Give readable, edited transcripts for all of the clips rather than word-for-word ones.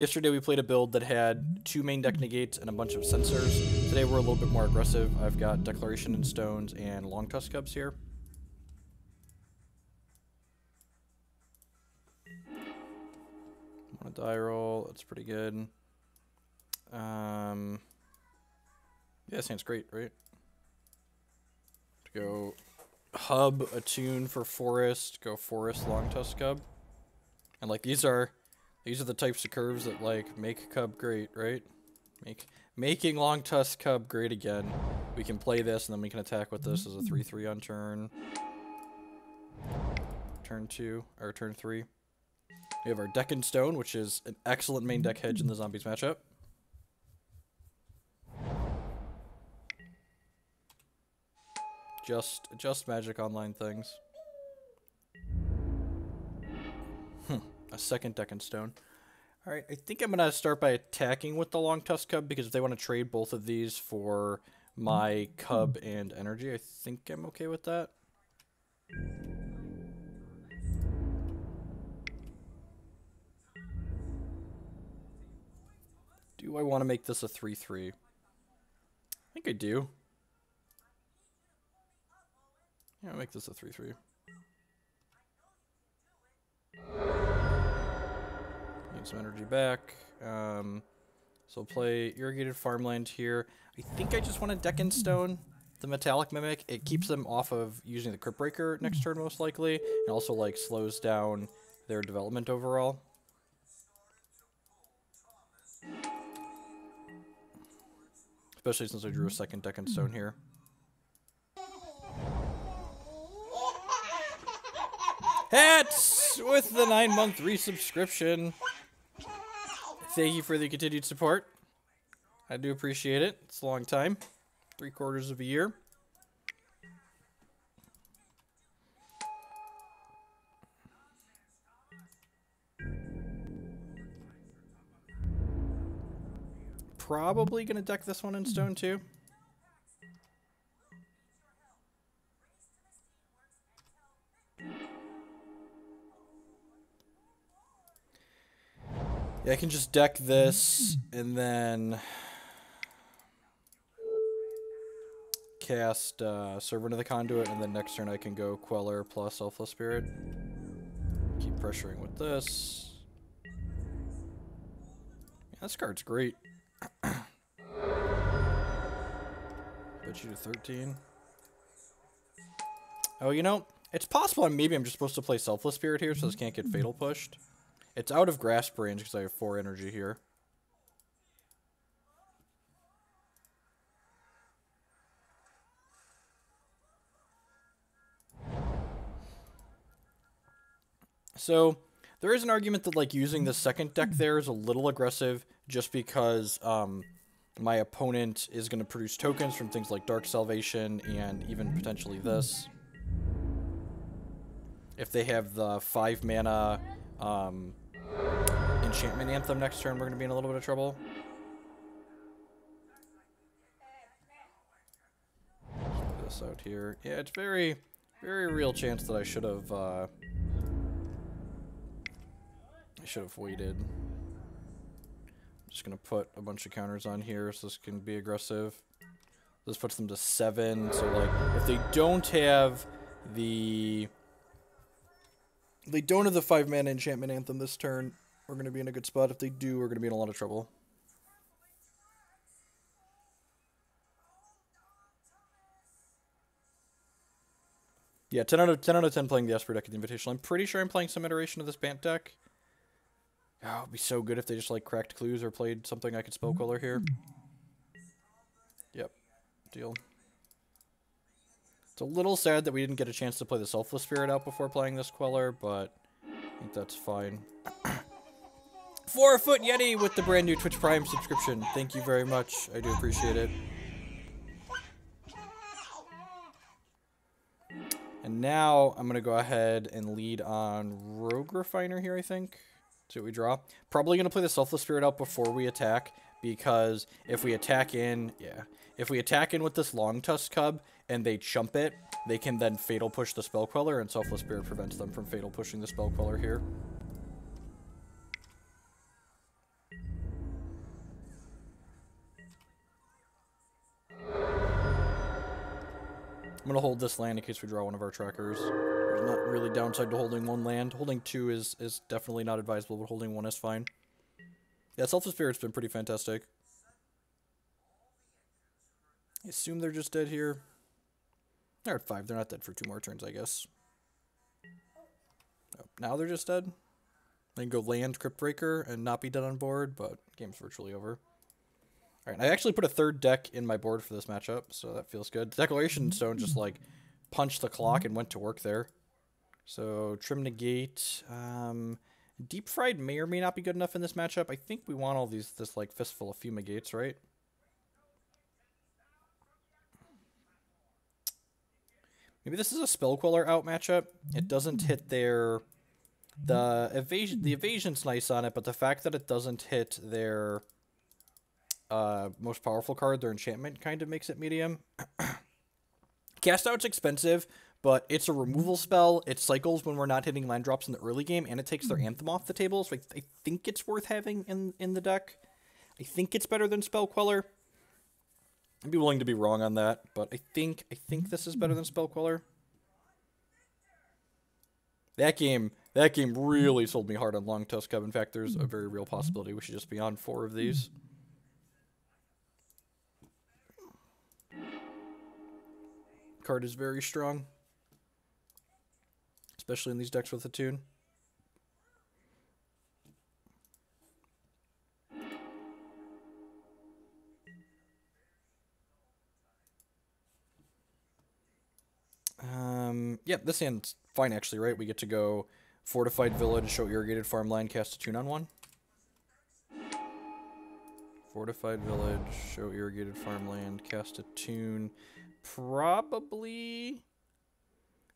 Yesterday we played a build that had 2 main deck negates and a bunch of sensors. Today we're a little bit more aggressive. I've got Declaration in Stones and Longtusk Cubs here. On a die roll, that's pretty good. Yeah, sounds great, right? To go Hub, Attune for Forest, go Forest, Longtusk Cub. And like these are the types of curves that like make Cub great, right? Making Longtusk Cub great again. We can play this and then we can attack with this as a 3/3 on turn 2 or turn 3. We have our Deck in Stone, which is an excellent main deck hedge in the Zombies matchup. Just Magic Online things. A second Deck in Stone. Alright, I think I'm going to start by attacking with the Longtusk Cub, because if they want to trade both of these for my Cub and energy, I think I'm okay with that. Do I want to make this a 3/3? I think I do. Yeah, I'll make this a 3/3. Need some energy back. So I'll play Irrigated Farmland here. I think I just want to Deck in Stone the Metallic Mimic. It keeps them off of using the Crypt Breaker next turn most likely. And also like slows down their development overall. Especially since I drew a second Deck in Stone here. Hats with the 9-month resubscription. Thank you for the continued support. I do appreciate it. It's a long time. 3/4 of a year. Probably gonna deck this one in stone too. Yeah, I can just deck this and then cast Servant of the Conduit, and then next turn I can go Queller plus Selfless Spirit. Keep pressuring with this. Yeah, this card's great. Bet you to 13. Oh, you know, it's possible maybe I'm just supposed to play Selfless Spirit here so this can't get Fatal pushed. It's out of grasp range because I have 4 energy here. So there is an argument that like using the second deck there is a little aggressive just because my opponent is going to produce tokens from things like Dark Salvation and even potentially this. If they have the 5 mana Enchantment Anthem next turn, we're going to be in a little bit of trouble. Put this out here. Yeah, it's very real chance that I should have waited. I'm just going to put a bunch of counters on here so this can be aggressive. This puts them to 7. So like if they don't have the 5 mana Enchantment Anthem this turn, we're going to be in a good spot. If they do, we're going to be in a lot of trouble. Yeah, 10 out of 10 playing the Esper deck at the Invitational. I'm pretty sure I'm playing some iteration of this Bant deck. Oh, it'd be so good if they just like cracked clues or played something I could Spell Queller here. Yep, deal. It's a little sad that we didn't get a chance to play the Selfless Spirit out before playing this Queller, but I think that's fine. 4-Foot Yeti with the brand new Twitch Prime subscription. Thank you very much. I do appreciate it. And now I'm going to go ahead and lead on Rogue Refiner here, I think. See what we draw. Probably going to play the Selfless Spirit out before we attack, because if we attack in, if we attack in with this Longtusk Cub and they chump it, they can then Fatal push the Spell Queller, and Selfless Spirit prevents them from Fatal pushing the Spell Queller here. going to hold this land in case we draw one of our trackers. There's not really downside to holding one land. Holding two is definitely not advisable, but holding one is fine. Yeah, Selfless Spirit's been pretty fantastic. I assume they're just dead here. They're at 5. They're not dead for 2 more turns, I guess. Oh, now they're just dead. They can go land Cryptbreaker and not be dead on board, but game's virtually over. Alright, I actually put a 3rd deck in my board for this matchup, so that feels good. Declaration Stone just, like, punched the clock and went to work there. So, Trim Negate. Deep Fried may or may not be good enough in this matchup. I think we want all this, like, fistful of Fumigates, right? Maybe this is a Spell Queller out matchup. It doesn't hit their... The evasion's nice on it, but the fact that it doesn't hit their most powerful card, their enchantment, kind of makes it medium. Cast Out's expensive, but it's a removal spell. It cycles when we're not hitting land drops in the early game, and it takes their Anthem off the table, so I think it's worth having in the deck. I think it's better than Spell Queller. I'd be willing to be wrong on that, but I think this is better than Spell Queller. That game really sold me hard on Longtusk Cub. In fact, there's a very real possibility we should just be on 4 of these. Card is very strong, especially in these decks with Attune. Yeah, this hand's fine actually, right? We get to go Fortified Village, show Irrigated Farmland, cast Attune on 1. Fortified Village, show Irrigated Farmland, cast Attune. Probably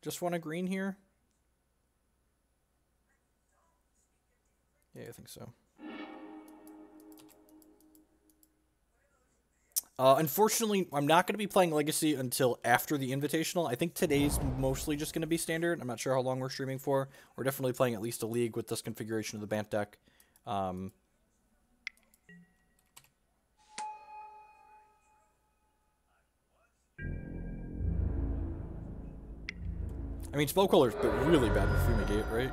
just want a green here. Yeah, I think so. Unfortunately, I'm not going to be playing Legacy until after the Invitational. I think today's mostly just going to be Standard. I'm not sure how long we're streaming for. We're definitely playing at least a League with this configuration of the Bant deck. I mean, Spell Queller's really bad with Fumigate, right?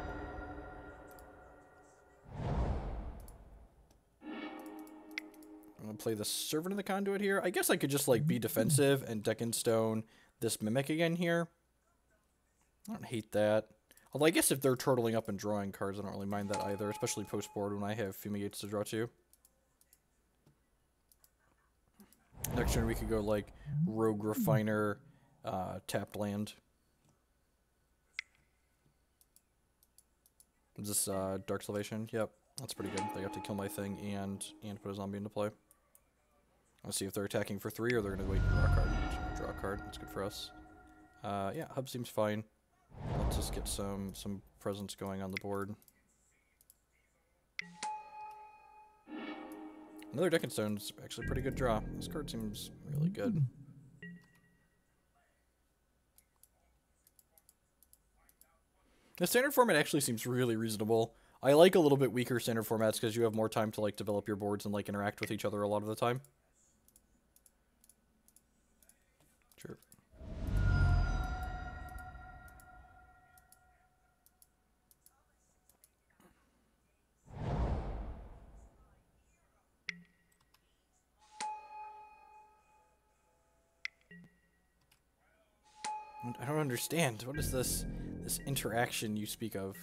I'm going to play the Servant of the Conduit here. I guess I could just, like, be defensive and deck in stone this Mimic again here. I don't hate that. Although I guess if they're turtling up and drawing cards, I don't really mind that either, especially post-board when I have Fumigates to draw to. Next turn we could go, like, Rogue Refiner, tapped land. Is this Dark Salvation? Yep, that's pretty good. They got to kill my thing and put a zombie into play. Let's see if they're attacking for 3 or they're going to wait and draw a card. Draw a card. That's good for us. Yeah, Hub seems fine. Let's just get some presence going on the board. Another Deck and Stone's actually a pretty good draw. This card seems really good. The standard format actually seems really reasonable. I like a little bit weaker standard formats because you have more time to, like, develop your boards and, like, interact with each other a lot of the time. Sure. I don't understand. What is this interaction you speak of?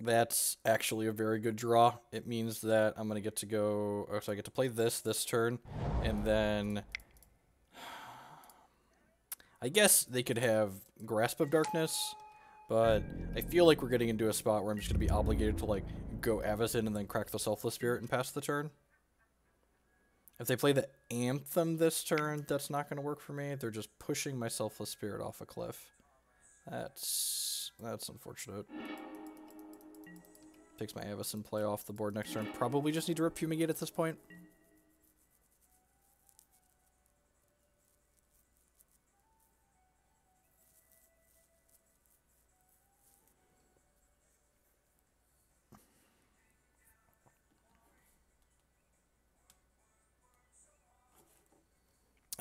That's actually a very good draw. It means that I'm going to get to go... Oh, so I get to play this turn, and then... I guess they could have Grasp of Darkness, but I feel like we're getting into a spot where I'm just going to be obligated to, like, go Avacyn and then crack the Selfless Spirit and pass the turn. If they play the Anthem this turn, that's not going to work for me. They're just pushing my Selfless Spirit off a cliff. That's unfortunate. Takes my Avacyn play off the board next turn. Probably just need to rip Fumigate at this point.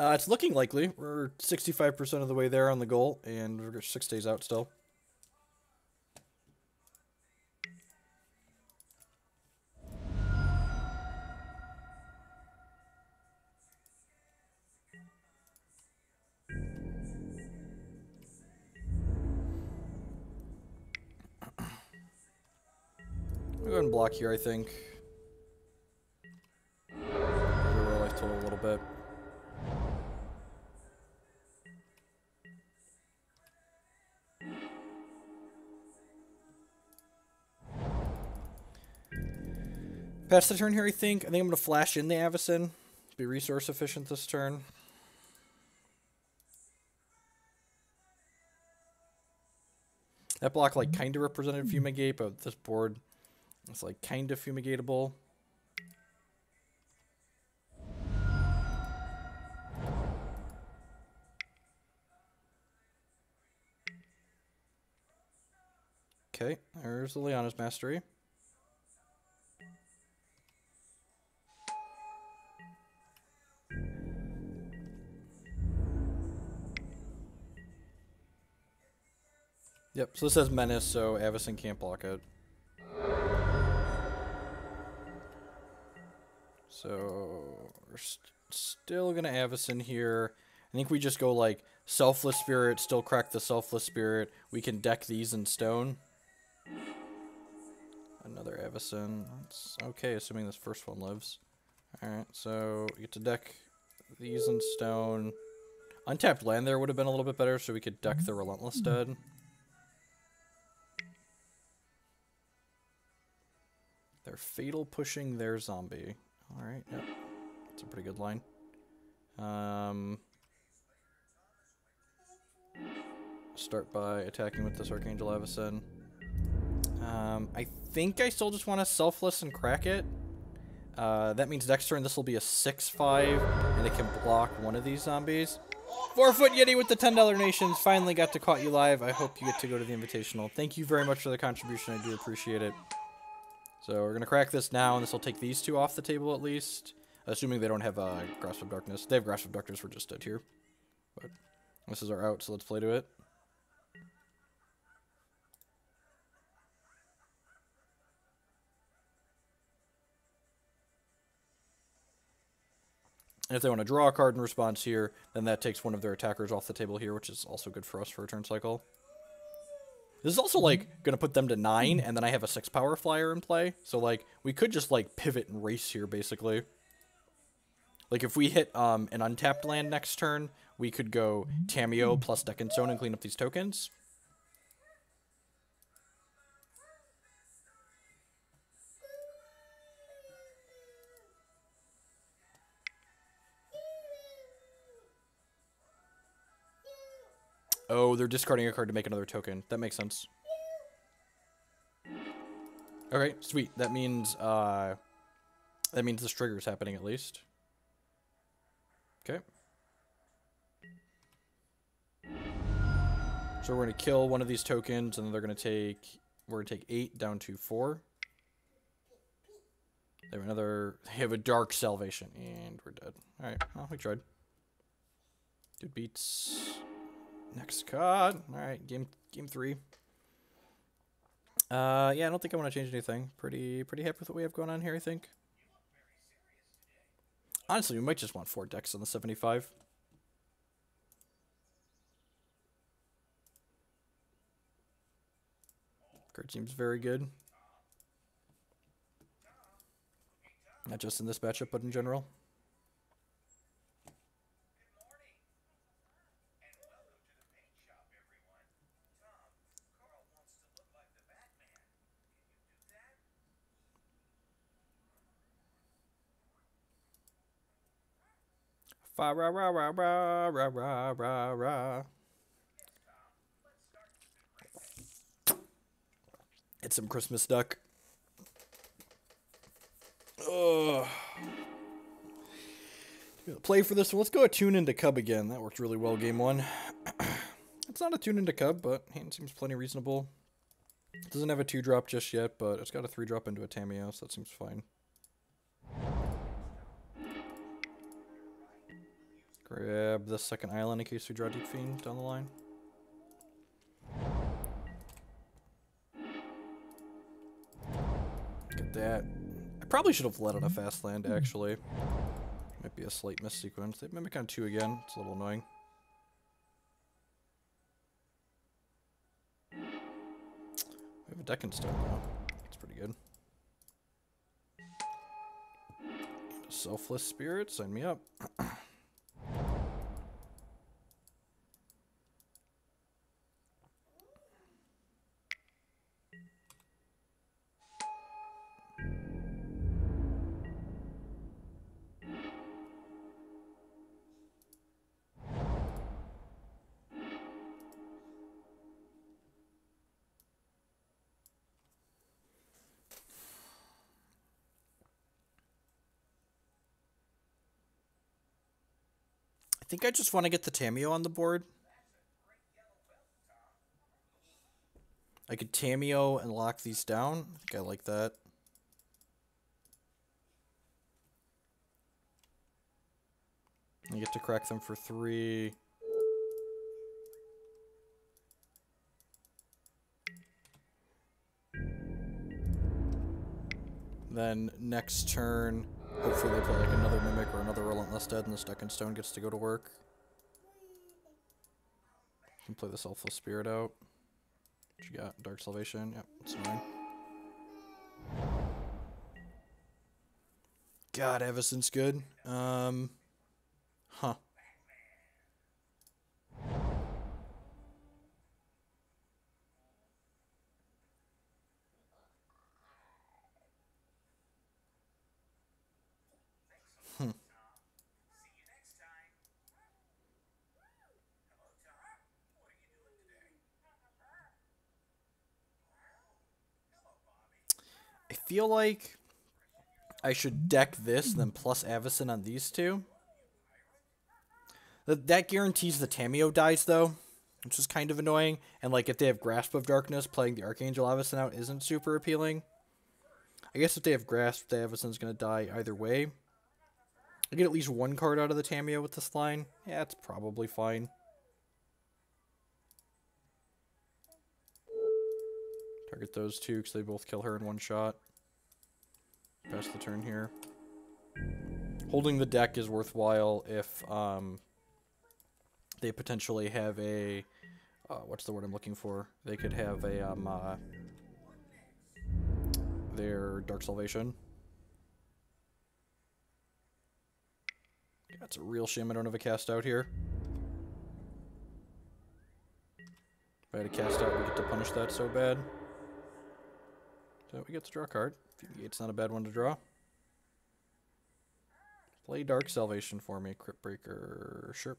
It's looking likely. We're 65% of the way there on the goal, and we're 6 days out still. I'll go ahead and block here, I think. Lower life total a little bit. Pass the turn here, I think. I think I'm going to flash in the Avacyn. Be resource efficient this turn. That block, like, kind of represented Fumigate, but this board is, like, kind of fumigatable. Okay, there's the Liana's Mastery. Yep, so this says Menace, so Avacyn can't block it. So we're still going to Avacyn here. I think we just go like Selfless Spirit, still crack the Selfless Spirit. We can deck these in stone. Another Avacyn. That's okay, assuming this first one lives. Alright, so we get to deck these in stone. Untapped land there would have been a little bit better, so we could deck the Relentless Dead. They're fatal pushing their zombie. Alright, yep. That's a pretty good line. Start by attacking with this Archangel Avacyn. I think I still just want to Selfless and crack it. That means next turn this will be a 6/5, and it can block one of these zombies. 4-Foot Yeti with the $10 nations. Finally got to caught you live. I hope you get to go to the Invitational. Thank you very much for the contribution. I do appreciate it. So we're going to crack this now, and this will take these two off the table at least. Assuming they don't have Grasp of Darkness. They have Grasp of Darkness, we're just dead here. But this is our out, so let's play to it. And if they want to draw a card in response here, then that takes one of their attackers off the table here, which is also good for us for a turn cycle. This is also, like, going to put them to 9, and then I have a 6-power flyer in play. So, like, we could just, like, pivot and race here, basically. Like, if we hit an untapped land next turn, we could go Tamiyo plus Deck and Stone and clean up these tokens. Oh, they're discarding a card to make another token. That makes sense. Okay, sweet. That means this trigger is happening at least. Okay. So we're gonna kill one of these tokens, and then we're gonna take 8 down to 4. They have a Dark Salvation, and we're dead. All right, well, we tried. Dude beats. Next card. All right, game 3. Yeah, I don't think I want to change anything. Pretty happy with what we have going on here, I think. Honestly, we might just want 4 decks on the 75. Card seems very good. Not just in this matchup, but in general. Fa ra ra ra ra ra ra ra ra. It's some Christmas duck. Ugh. Play for this one. Let's go Attune into Cub again. That worked really well game 1. It's not Attune into Cub, but hand seems plenty reasonable. It doesn't have a 2-drop just yet, but it's got a 3-drop into a Tamiyo, so that seems fine. Grab the second island in case we draw Deep-Fiend down the line. Get that. I probably should have let out a fast land, actually. Might be a slight miss sequence. They mimic on 2 again. It's a little annoying. We have a deck in stone now. That's pretty good. Selfless Spirit, sign me up. I think I just want to get the Tamiyo on the board. I could Tamiyo and lock these down. I think I like that. I get to crack them for 3. Then next turn, hopefully they play like another Mimic or another Relentless Dead and the Stuck in Stone gets to go to work. Can play the Selfless Spirit out. What you got? Dark Salvation. Yep, that's fine. God, Avacyn's good. Huh. I feel like I should deck this, then plus Avacyn on these 2. That guarantees the Tamiyo dies, though, which is kind of annoying. And, like, if they have Grasp of Darkness, playing the Archangel Avacyn out isn't super appealing. I guess if they have Grasp, the Avacyn's going to die either way. I get at least 1 card out of the Tamiyo with this line. Yeah, it's probably fine. Target those 2 because they both kill her in 1 shot. Pass the turn here. Holding the deck is worthwhile if they potentially have a... what's the word I'm looking for? They could have a... their Dark Salvation. That's a real shame I don't have a cast out here. If I had a cast out, we get to punish that so bad. So we get to draw a card. Fumigate's not a bad one to draw. Play Dark Salvation for me, Crypt Breaker. Sure.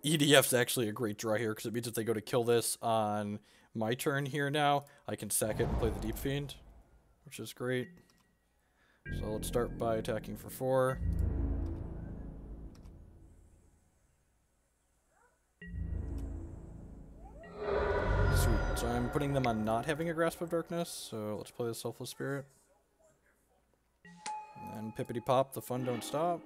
EDF's actually a great draw here because it means if they go to kill this on my turn here now, I can sack it and play the Deep-Fiend, which is great. So let's start by attacking for 4. Sweet. So I'm putting them on not having a Grasp of Darkness, so let's play the Selfless Spirit. And then Pippity Pop, the fun don't stop.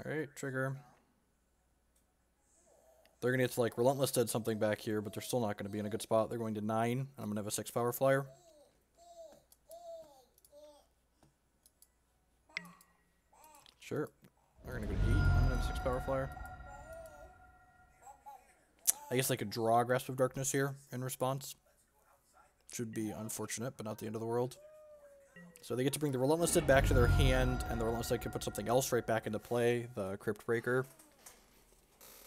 Alright, trigger. They're going to get to, like, Relentless Dead something back here, but they're still not going to be in a good spot. They're going to 9, and I'm going to have a 6 power flyer. Sure. They're going to go to 8. I'm going to have a 6 power flyer. I guess I could draw Grasp of Darkness here in response. Should be unfortunate, but not the end of the world. So they get to bring the Relentless Dead back to their hand, and the Relentless Dead can put something else right back into play, the Crypt Breaker.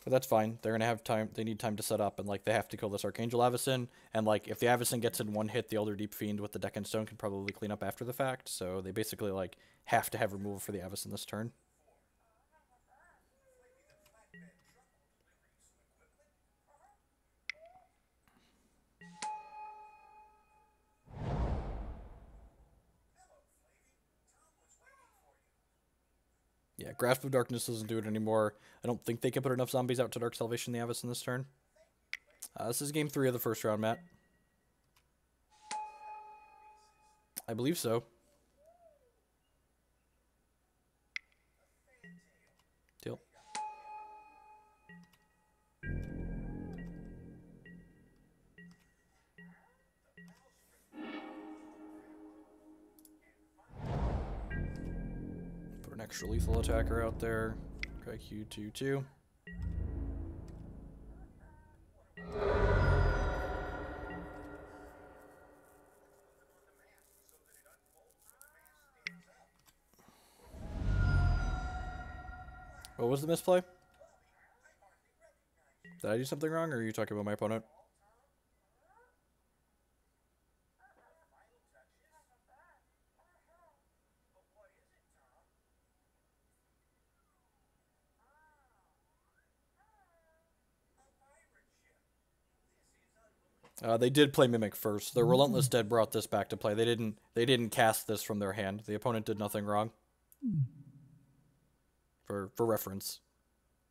But that's fine. They're going to have time. They need time to set up, and, like, they have to kill this Archangel Avacyn. And, like, if the Avacyn gets in 1 hit, the Elder Deep-Fiend with the deck and stone can probably clean up after the fact. So they basically, like, have to have removal for the Avacyn this turn. Yeah, Grasp of Darkness doesn't do it anymore. I don't think they can put enough zombies out to Dark Salvation the Avacyn this turn. This is game 3 of the first round, Matt. I believe so. Deal. Put an extra lethal attacker out there. Okay, Q2-2. What was the misplay? Did I do something wrong, or are you talking about my opponent? They did play Mimic first. The Relentless Dead brought this back to play. They didn't cast this from their hand. The opponent did nothing wrong. For reference.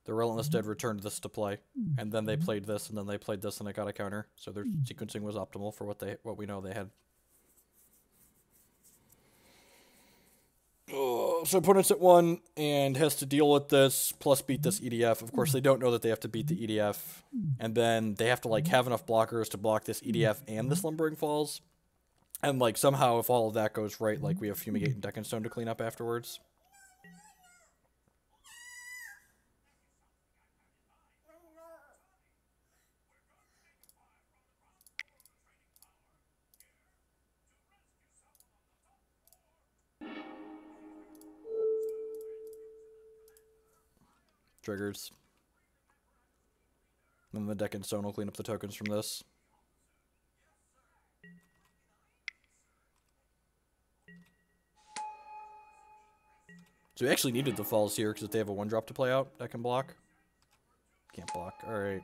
The Relentless Dead returned this to play, and then they played this, and then they played this, and it got a counter. So their sequencing was optimal for what we know they had. So opponent's at 1 and has to deal with this, plus beat this EDF. Of course, they don't know that they have to beat the EDF, and then they have to like have enough blockers to block this EDF and the Slumbering Falls. And like somehow, if all of that goes right, like we have Fumigate and Deck and Stone to clean up afterwards. Triggers. And then the Deck and Stone will clean up the tokens from this. So we actually needed the falls here, because if they have a 1-drop to play out, that can block. Can't block. Alright.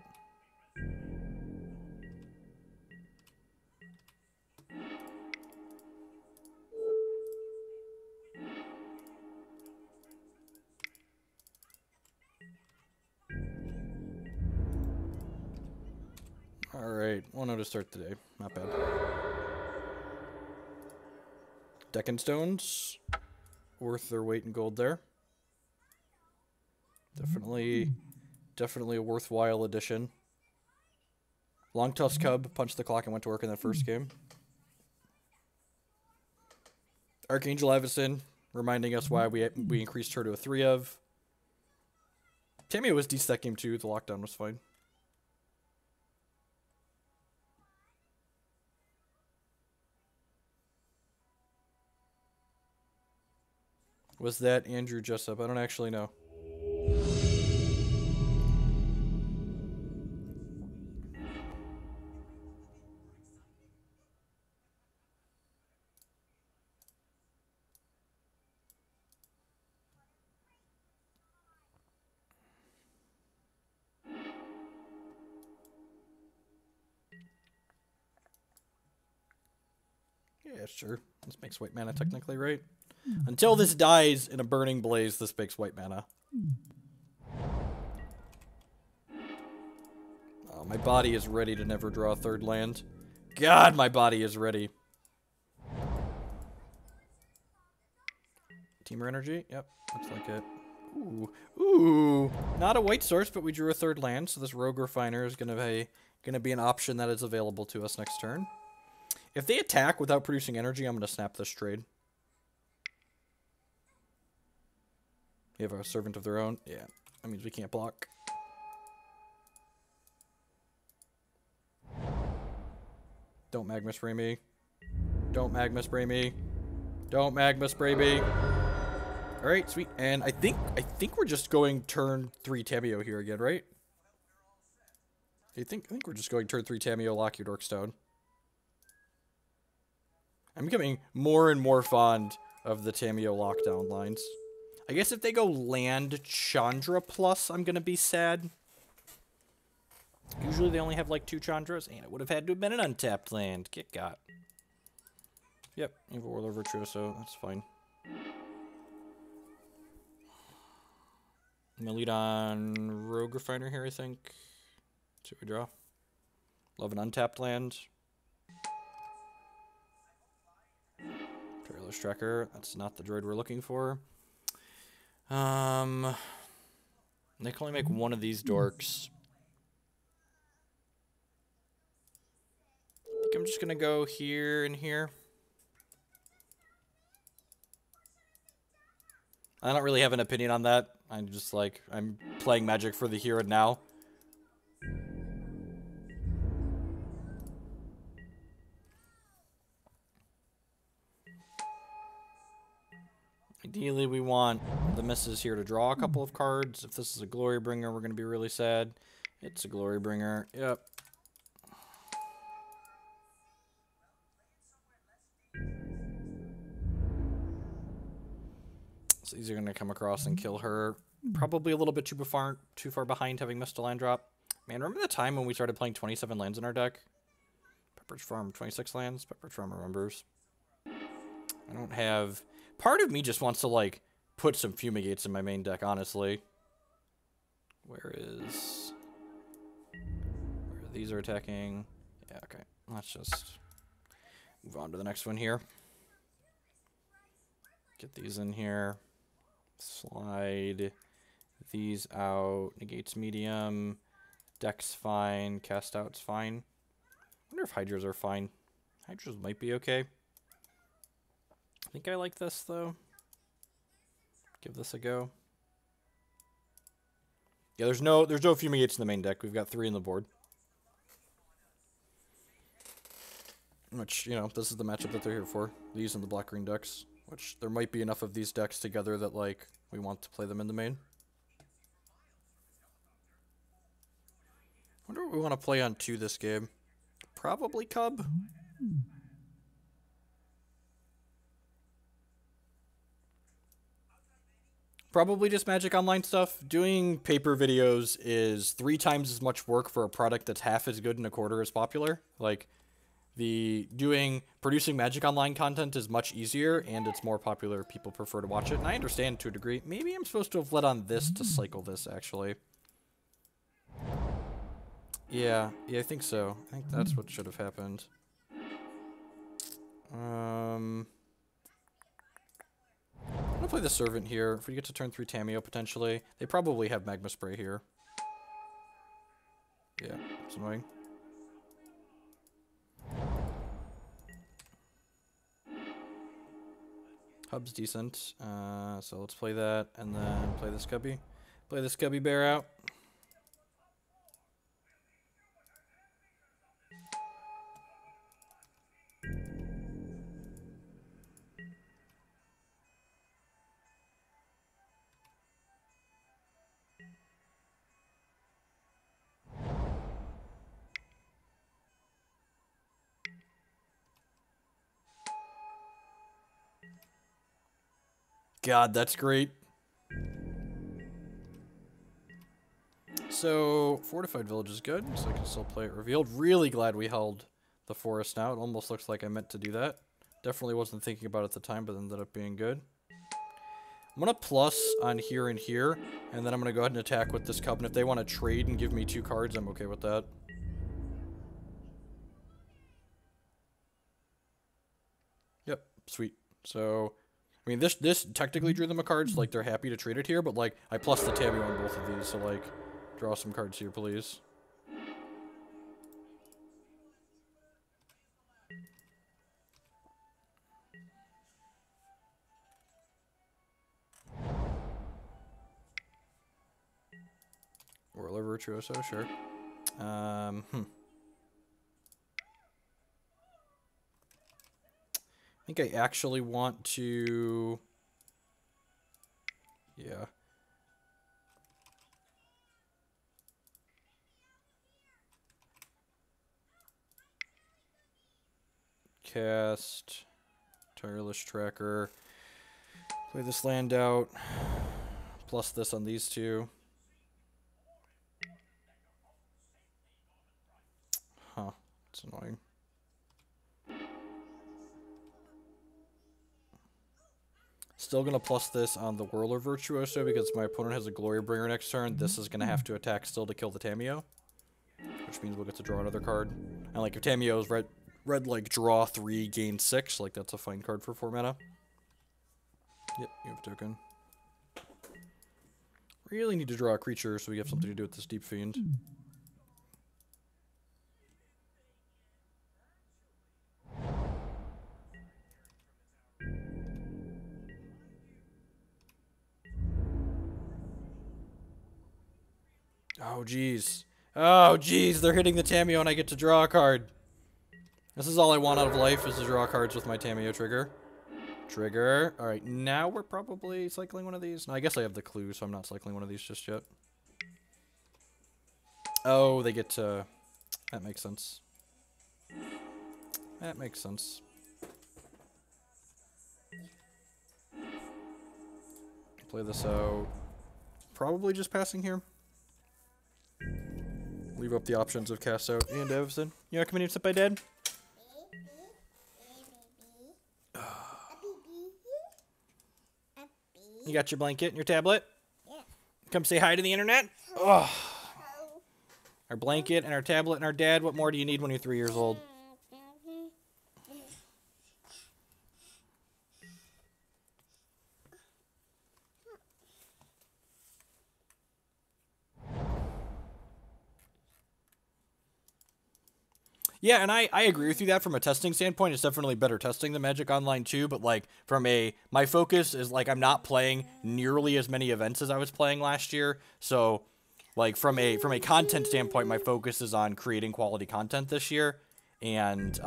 Alright, 1-0 to start the day. Not bad. Deck and Stones. Worth their weight in gold there. Definitely a worthwhile addition. Longtusk Cub punched the clock and went to work in that first game. Archangel Avacyn, reminding us why we increased her to a 3 of. Tamiyo was decent that game too. The lockdown was fine. Was that Andrew Jessup? I don't actually know. Yeah, sure. This makes white mana technically, right? Until this dies in a burning blaze, this makes white mana. Oh, my body is ready to never draw a 3rd land. God, my body is ready. Teamer energy? Yep, looks like it. Ooh, ooh, not a white source, but we drew a 3rd land, so this Rogue Refiner is gonna be an option that is available to us next turn. If they attack without producing energy, I'm gonna snap this trade. You have a Servant of their own? Yeah, that means we can't block. Don't Magma Spray me. Don't Magma Spray me. Don't Magma Spray me. Alright, sweet. And I think we're just going turn 3 Tamiyo here again, right? I think we're just going turn 3 Tamiyo, lock your Dorkstone. I'm becoming more and more fond of the Tamiyo lockdown lines. I guess if they go land Chandra plus, I'm gonna be sad. Usually they only have like 2 Chandras, and it would have had to have been an untapped land. Get got. Yep, Evil Warlord Virtuoso, that's fine. I'm gonna lead on Rogue Refiner here, I think. See what we draw. Love an untapped land. Tireless Tracker. That's not the droid we're looking for. They can only make one of these dorks. I think I'm just gonna go here and here. I don't really have an opinion on that. I'm just like, I'm playing Magic for the here and now. Ideally, we want the misses here to draw a couple of cards. If this is a Glory Bringer, we're going to be really sad. It's a Glory Bringer. Yep. So these are going to come across and kill her. Probably a little bit too far behind, having missed a land drop. Man, remember the time when we started playing 27 lands in our deck? Pepperidge Farm, 26 lands. Pepperidge Farm remembers. I don't have... Part of me just wants to, like, put some Fumigates in my main deck, honestly. Where these are attacking? Yeah, okay. Let's just move on to the next one here. Get these in here. Slide these out. Negates medium. Deck's fine. Cast out's fine. I wonder if Hydras are fine. Hydras might be okay. I think I like this, though. Give this a go. Yeah, there's no Fumigates in the main deck. We've got 3 in the board. Which, you know, this is the matchup that they're here for. These and the black-green decks. Which, there might be enough of these decks together that, like, we want to play them in the main. I wonder what we want to play on 2 this game. Probably Cub. Probably just Magic Online stuff. Doing paper videos is 3 times as much work for a product that's half as good and a quarter as popular. Like, producing Magic Online content is much easier, and it's more popular. People prefer to watch it, and I understand to a degree. Maybe I'm supposed to have led on this to cycle this, actually. Yeah, I think so. I think that's what should have happened. I'm gonna play the Servant here. If we get to turn 3 Tamiyo, potentially. They probably have Magma Spray here. Yeah, it's annoying. Hub's decent. So let's play that, and then play this Cubby. Play this Cubby Bear out. God, that's great. So, Fortified Village is good, so I can still play it revealed. Really glad we held the forest now. It almost looks like I meant to do that. Definitely wasn't thinking about it at the time, but ended up being good. I'm going to plus on here and here, and then I'm going to go ahead and attack with this Cub, and if they want to trade and give me 2 cards, I'm okay with that. Yep, sweet. So... I mean, this technically drew them a card, so, like, they're happy to trade it here, but, like, I plus the Tamiyo on both of these, so, like, draw some cards here, please. Whirler Virtuoso, sure. I think I actually want to... Yeah. Cast. Tireless Tracker. Play this land out. Plus this on these 2. Huh. It's annoying. Still gonna plus this on the Whirler Virtuoso because my opponent has a Glory Bringer next turn. This is gonna have to attack still to kill the Tamiyo, which means we'll get to draw another card. And like if Tamiyo is red like draw 3, gain 6, like that's a fine card for 4 mana. Yep, you have a token. Really need to draw a creature so we have something to do with this Deep-Fiend. Oh, jeez. Oh, jeez, they're hitting the Tamiyo and I get to draw a card. This is all I want out of life, is to draw cards with my Tamiyo trigger. Trigger. Alright, now we're probably cycling one of these. No, I guess I have the clue, so I'm not cycling one of these just yet. Oh, they get to... That makes sense. That makes sense. Play this out. Probably just passing here. Leave up the options of cast out and Avacyn. You want to come in and sit by Dad? You got your blanket and your tablet? Yeah. Come say hi to the internet? Oh. Our blanket and our tablet and our dad. What more do you need when you're 3 years old? Yeah, and I agree with you that from a testing standpoint, it's definitely better testing than Magic Online 2, but like my focus is like I'm not playing nearly as many events as I was playing last year. So like from a content standpoint, my focus is on creating quality content this year. And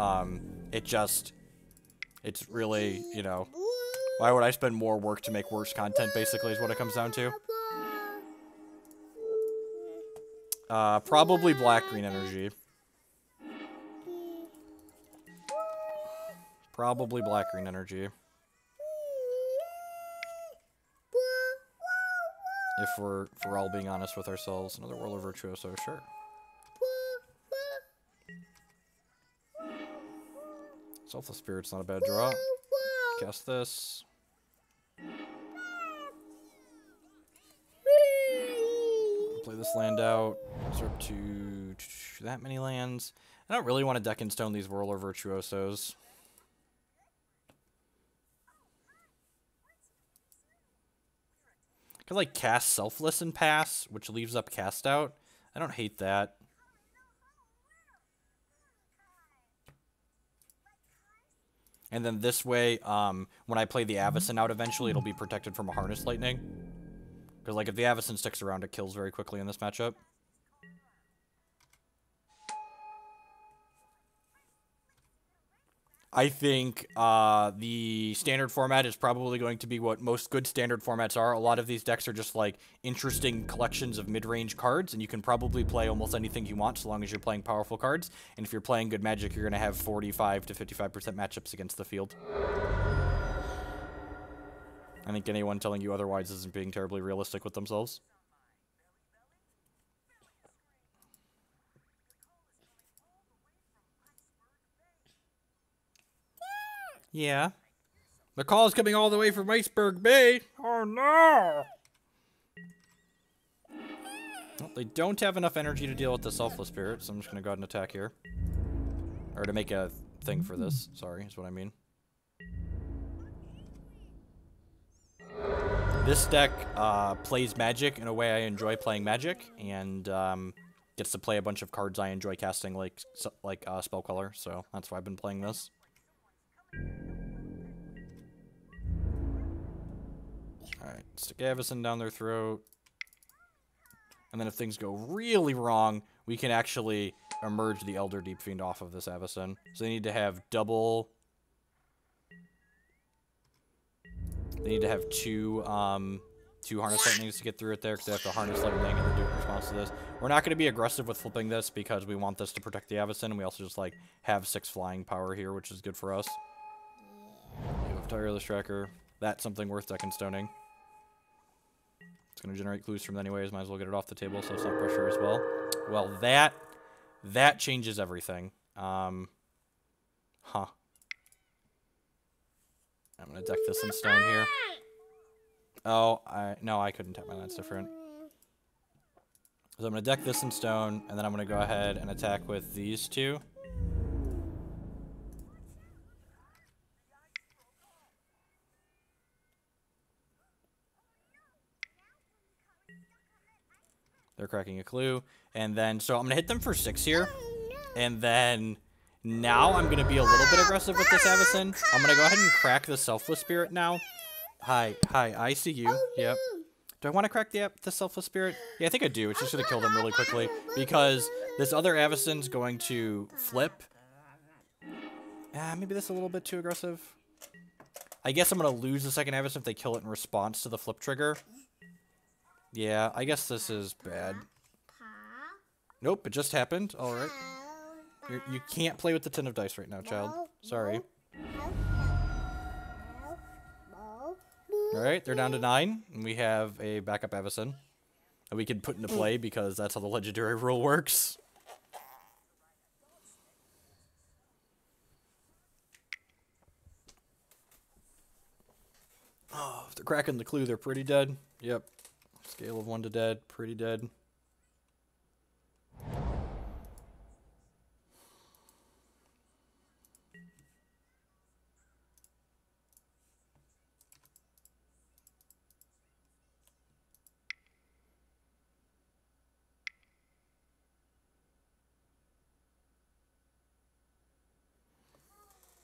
it's really, you know, why would I spend more work to make worse content basically is what it comes down to. Probably black-green energy. Probably black-green energy. If we're all being honest with ourselves. Another Whirler Virtuoso, sure. Selfless Spirit's not a bad draw. Cast this. Play this land out. Usurp to that many lands. I don't really want to deck and stone these Whirler Virtuosos. Could like cast Selfless and pass, which leaves up cast out. I don't hate that. And then this way, when I play the Avacyn out eventually, it'll be protected from a Harness Lightning. Because like if the Avacyn sticks around, it kills very quickly in this matchup. I think the standard format is probably going to be what most good standard formats are. A lot of these decks are just like interesting collections of mid-range cards, and you can probably play almost anything you want so long as you're playing powerful cards. And if you're playing good Magic, you're going to have 45 to 55% matchups against the field. I think anyone telling you otherwise isn't being terribly realistic with themselves. Yeah. The call is coming all the way from Iceberg Bay. Oh, no! Well, they don't have enough energy to deal with the Selfless Spirit, so I'm just going to go ahead and attack here. Or to make a thing for this. Sorry, is what I mean. This deck plays Magic in a way I enjoy playing Magic, and gets to play a bunch of cards I enjoy casting, like Spell Queller, so that's why I've been playing this. Alright, stick Avacyn down their throat. And then if things go really wrong, we can actually emerge the Elder Deep-Fiend off of this Avacyn. So they need to have double... They need to have two Harness Lightnings to get through it there, because they have to Harness Lightning and then do it in response to this. We're not going to be aggressive with flipping this, because we want this to protect the Avacyn, and we also just, like, have 6 flying power here, which is good for us. You have Tireless Tracker. That's something worth deck and stoning. It's going to generate clues from it anyways. Might as well get it off the table so it's not pressure as well. Well, that changes everything. I'm going to deck this in stone here. Oh, no, I couldn't tap my land. That's different. So I'm going to deck this in stone, and then I'm going to go ahead and attack with these two. They're cracking a clue. And then, so I'm going to hit them for 6 here. And then, now I'm going to be a little bit aggressive with this Avacyn. I'm going to go ahead and crack the Selfless Spirit now. Hi, I see you. Yep. Do I want to crack the Selfless Spirit? Yeah, I think I do. It's just going to kill them really quickly. Because this other Avacyn's going to flip. Maybe that's a little bit too aggressive. I guess I'm going to lose the second Avacyn if they kill it in response to the flip trigger. Yeah, I guess this is bad. Nope, it just happened. Alright. You can't play with the 10 of dice right now, child. Sorry. Alright, they're down to 9. And we have a backup Avacyn that we can put into play because that's how the legendary rule works. Oh, if they're cracking the clue, they're pretty dead. Yep. Scale of 1 to dead, pretty dead.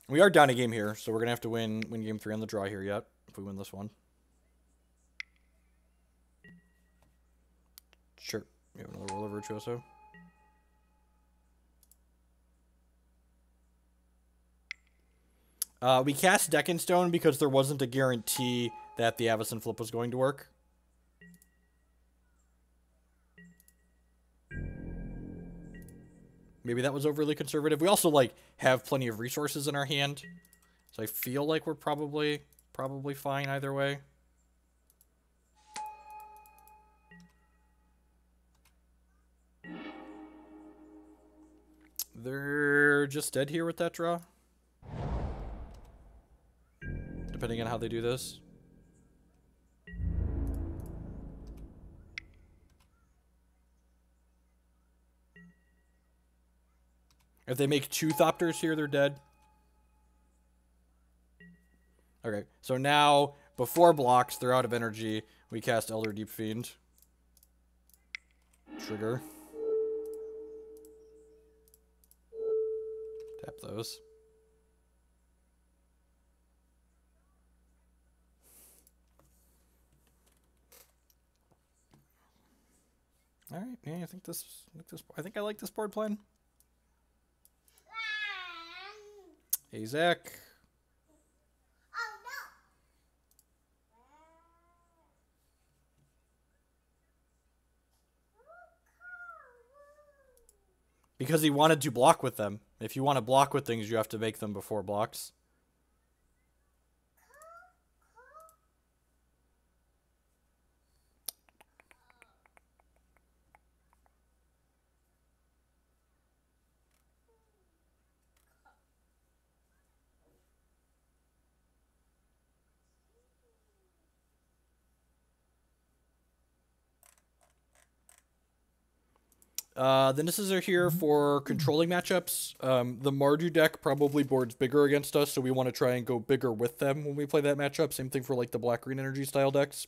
We are down a game here, so we're going to have to win game 3 on the draw here yet, if we win this one. Sure. We have another Roller Virtuoso. We cast Deck in Stone because there wasn't a guarantee that the Avacyn flip was going to work. Maybe that was overly conservative. We also, like, have plenty of resources in our hand. So I feel like we're probably fine either way. They're just dead here with that draw. Depending on how they do this. If they make 2 Thopters here, they're dead. Okay, so now, before blocks, they're out of energy. We cast Elder Deep-Fiend. Trigger. Tap those. All right, yeah, I think I like this board plan. Hey, Zach. Oh, no. Because he wanted to block with them. If you want to block with things, you have to make them before blocks. The Nissas are here for controlling matchups. The Mardu deck probably boards bigger against us, so we want to try and go bigger with them when we play that matchup. Same thing for like the black-green energy style decks.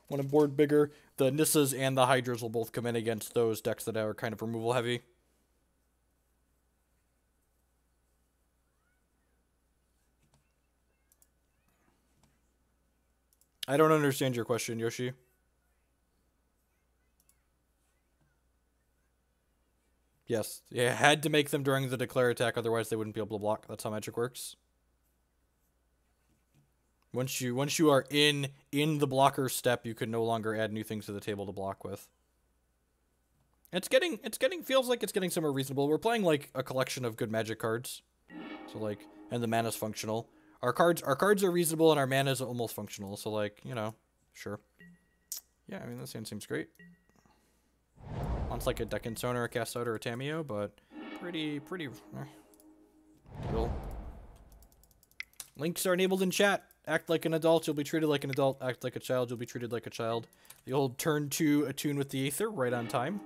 Want to board bigger. The Nissas and the Hydras will both come in against those decks that are kind of removal heavy. I don't understand your question, Yoshi. Yes, you had to make them during the declare attack, otherwise they wouldn't be able to block. That's how magic works. Once you are in the blocker step, you can no longer add new things to the table to block with. Feels like it's getting somewhere reasonable. We're playing like a collection of good magic cards. So like, and the mana's functional. Our cards are reasonable and our mana is almost functional. So like, you know, sure. Yeah, I mean, this hand seems great. Wants like a Deck in Stone or a Cast Out or a Tamiyo, but pretty deal. Links are enabled in chat. Act like an adult, you'll be treated like an adult. Act like a child, you'll be treated like a child. The old turn to attune with the Aether, right on time.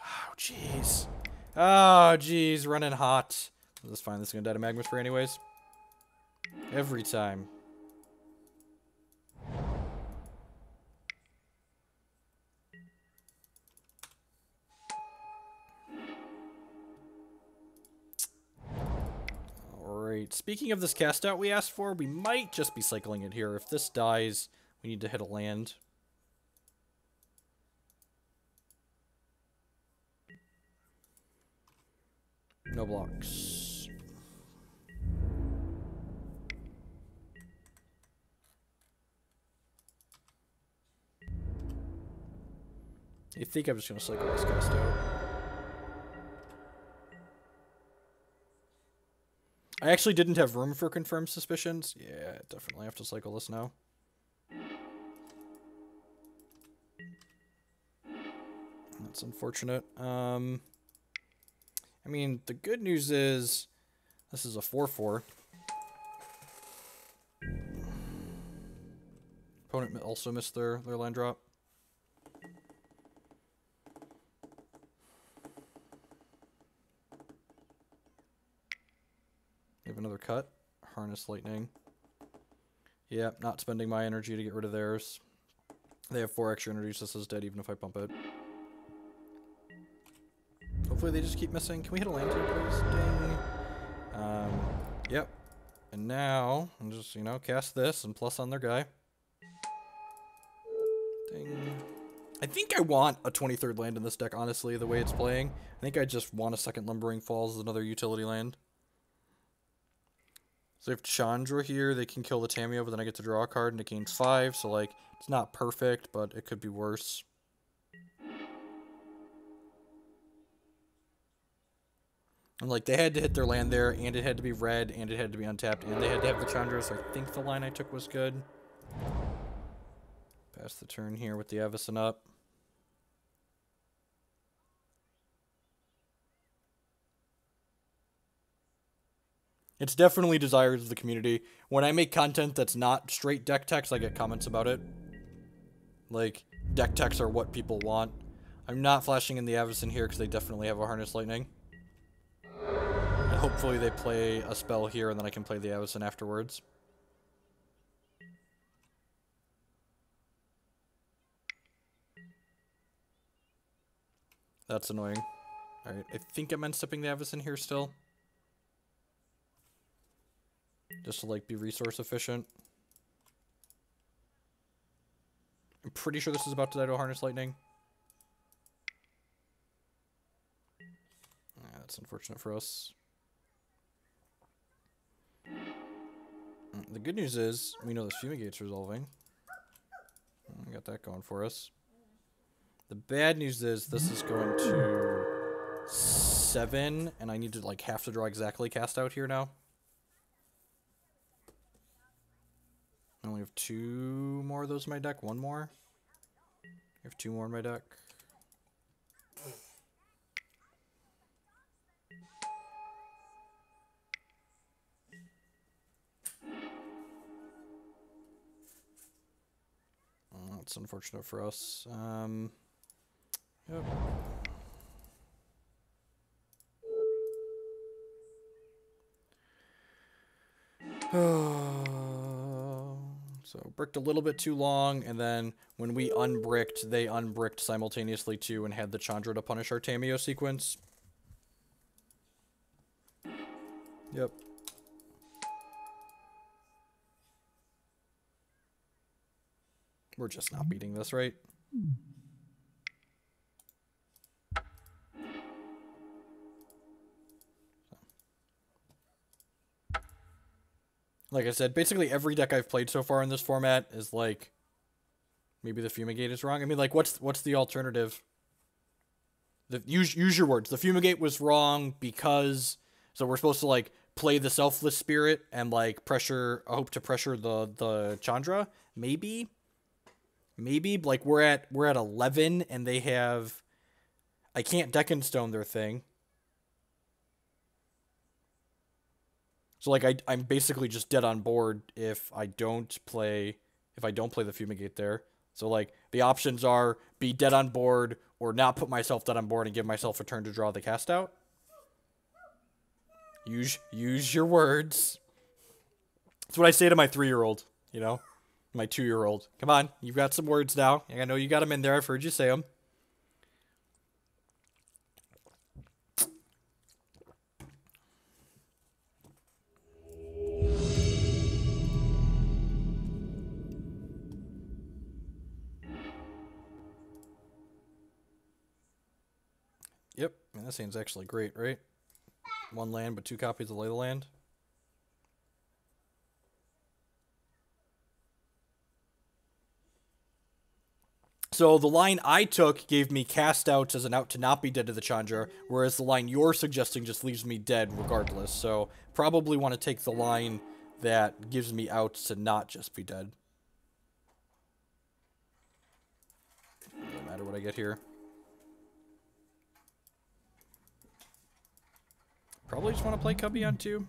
Oh, jeez. Oh, jeez, running hot. That's fine, this is gonna die to Magma Spray anyways. Every time. Alright, speaking of this cast out we asked for, we might just be cycling it here. If this dies, we need to hit a land. No blocks. I think I'm just going to cycle this cast out. I actually didn't have room for confirmed suspicions. Yeah, definitely have to cycle this now. That's unfortunate. I mean, the good news is this is a 4/4. Opponent also missed their land drop. They have another cut. Harness Lightning. Yeah, not spending my energy to get rid of theirs. They have 4 extra energies. This is dead even if I pump it. Hopefully they just keep missing. Can we hit a land here, please? Ding. Yep. And now, I'll just, you know, cast this and plus on their guy. Ding. I think I want a 23rd land in this deck, honestly, the way it's playing. I think I just want a second Lumbering Falls as another utility land. So if Chandra here, they can kill the Tamiyo, but then I get to draw a card and it gains 5. So, like, it's not perfect, but it could be worse. And, like, they had to hit their land there, and it had to be red, and it had to be untapped, and they had to have the Chandra, so I think the line I took was good. Pass the turn here with the Avacyn up. It's definitely desires of the community. When I make content that's not straight deck techs, I get comments about it. Like, deck techs are what people want. I'm not flashing in the Avacyn here because they definitely have a Harness Lightning. And hopefully they play a spell here and then I can play the Avacyn afterwards. That's annoying. Alright, I think I'm unstepping the Avacyn here still. Just to, like, be resource efficient. I'm pretty sure this is about to die to a Harness Lightning. Yeah, that's unfortunate for us. The good news is, we know this Fumigate's resolving. We got that going for us. The bad news is, this is going to 7, and I need to, like, have to draw exactly cast out here now. I only have 2 more of those in my deck. 1 more. I have 2 more in my deck. Oh, that's unfortunate for us. Yep. So, bricked a little bit too long, and then when we unbricked, they unbricked simultaneously too and had the Chandra to punish our Tamiyo sequence. Yep. We're just not beating this, right? Like I said, basically every deck I've played so far in this format is like, maybe the Fumigate is wrong. I mean, like, what's the alternative? Use your words. The Fumigate was wrong because, so we're supposed to, like, play the Selfless Spirit and, like, hope to pressure the Chandra? Maybe, like, we're at 11 and they have, I can't Deck and Stone their thing. So like I'm basically just dead on board if I don't play the Fumigate there. So like the options are be dead on board or not put myself dead on board and give myself a turn to draw the cast out. Use your words. That's what I say to my 3-year-old, you know? My 2-year-old. Come on, you've got some words now. I know you got them in there. I've heard you say them. Yep, I mean, that seems actually great, right? 1 land, but 2 copies of Lay the Land. So the line I took gave me cast outs as an out to not be dead to the Chandra, whereas the line you're suggesting just leaves me dead regardless. So probably want to take the line that gives me outs to not just be dead. Doesn't matter what I get here. Probably just want to play Cubby on 2.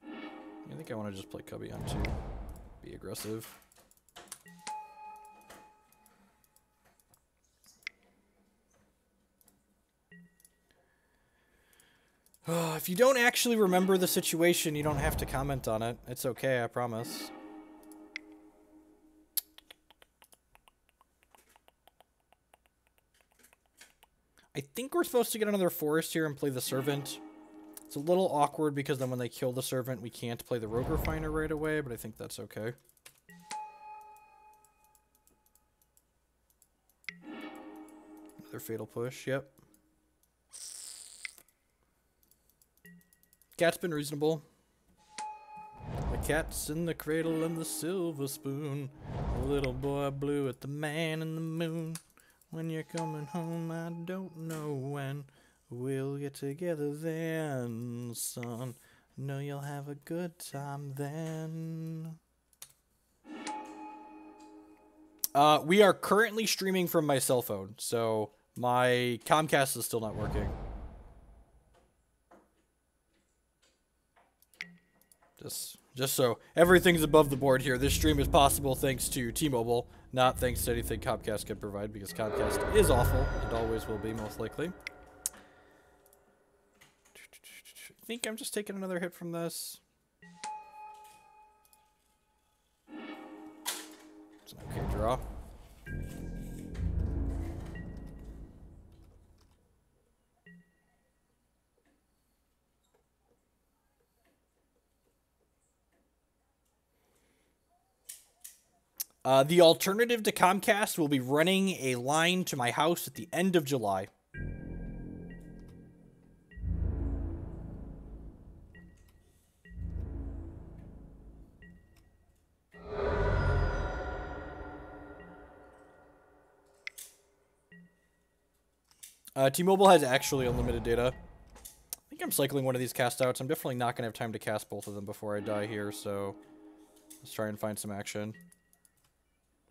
I think I want to just play Cubby on 2. Be aggressive. If you don't actually remember the situation, you don't have to comment on it. It's okay, I promise. I think we're supposed to get another forest here and play the Servant. It's a little awkward because then when they kill the Servant, we can't play the Rogue Refiner right away, but I think that's okay. Another Fatal Push, yep. Cat's been reasonable. The cat's in the cradle and the silver spoon. The little boy blew at the man in the moon. When you're coming home, I don't know when. We'll get together then, son. Know you'll have a good time then. We are currently streaming from my cell phone, so my Comcast is still not working. Just so everything's above the board here. This stream is possible thanks to T-Mobile, not thanks to anything Comcast can provide, because Comcast is awful and always will be, most likely. I think I'm just taking another hit from this. It's an okay draw. The alternative to Comcast will be running a line to my house at the end of July. T-Mobile has actually unlimited data. I think I'm cycling one of these cast outs. I'm definitely not going to have time to cast both of them before I die here, so let's try and find some action.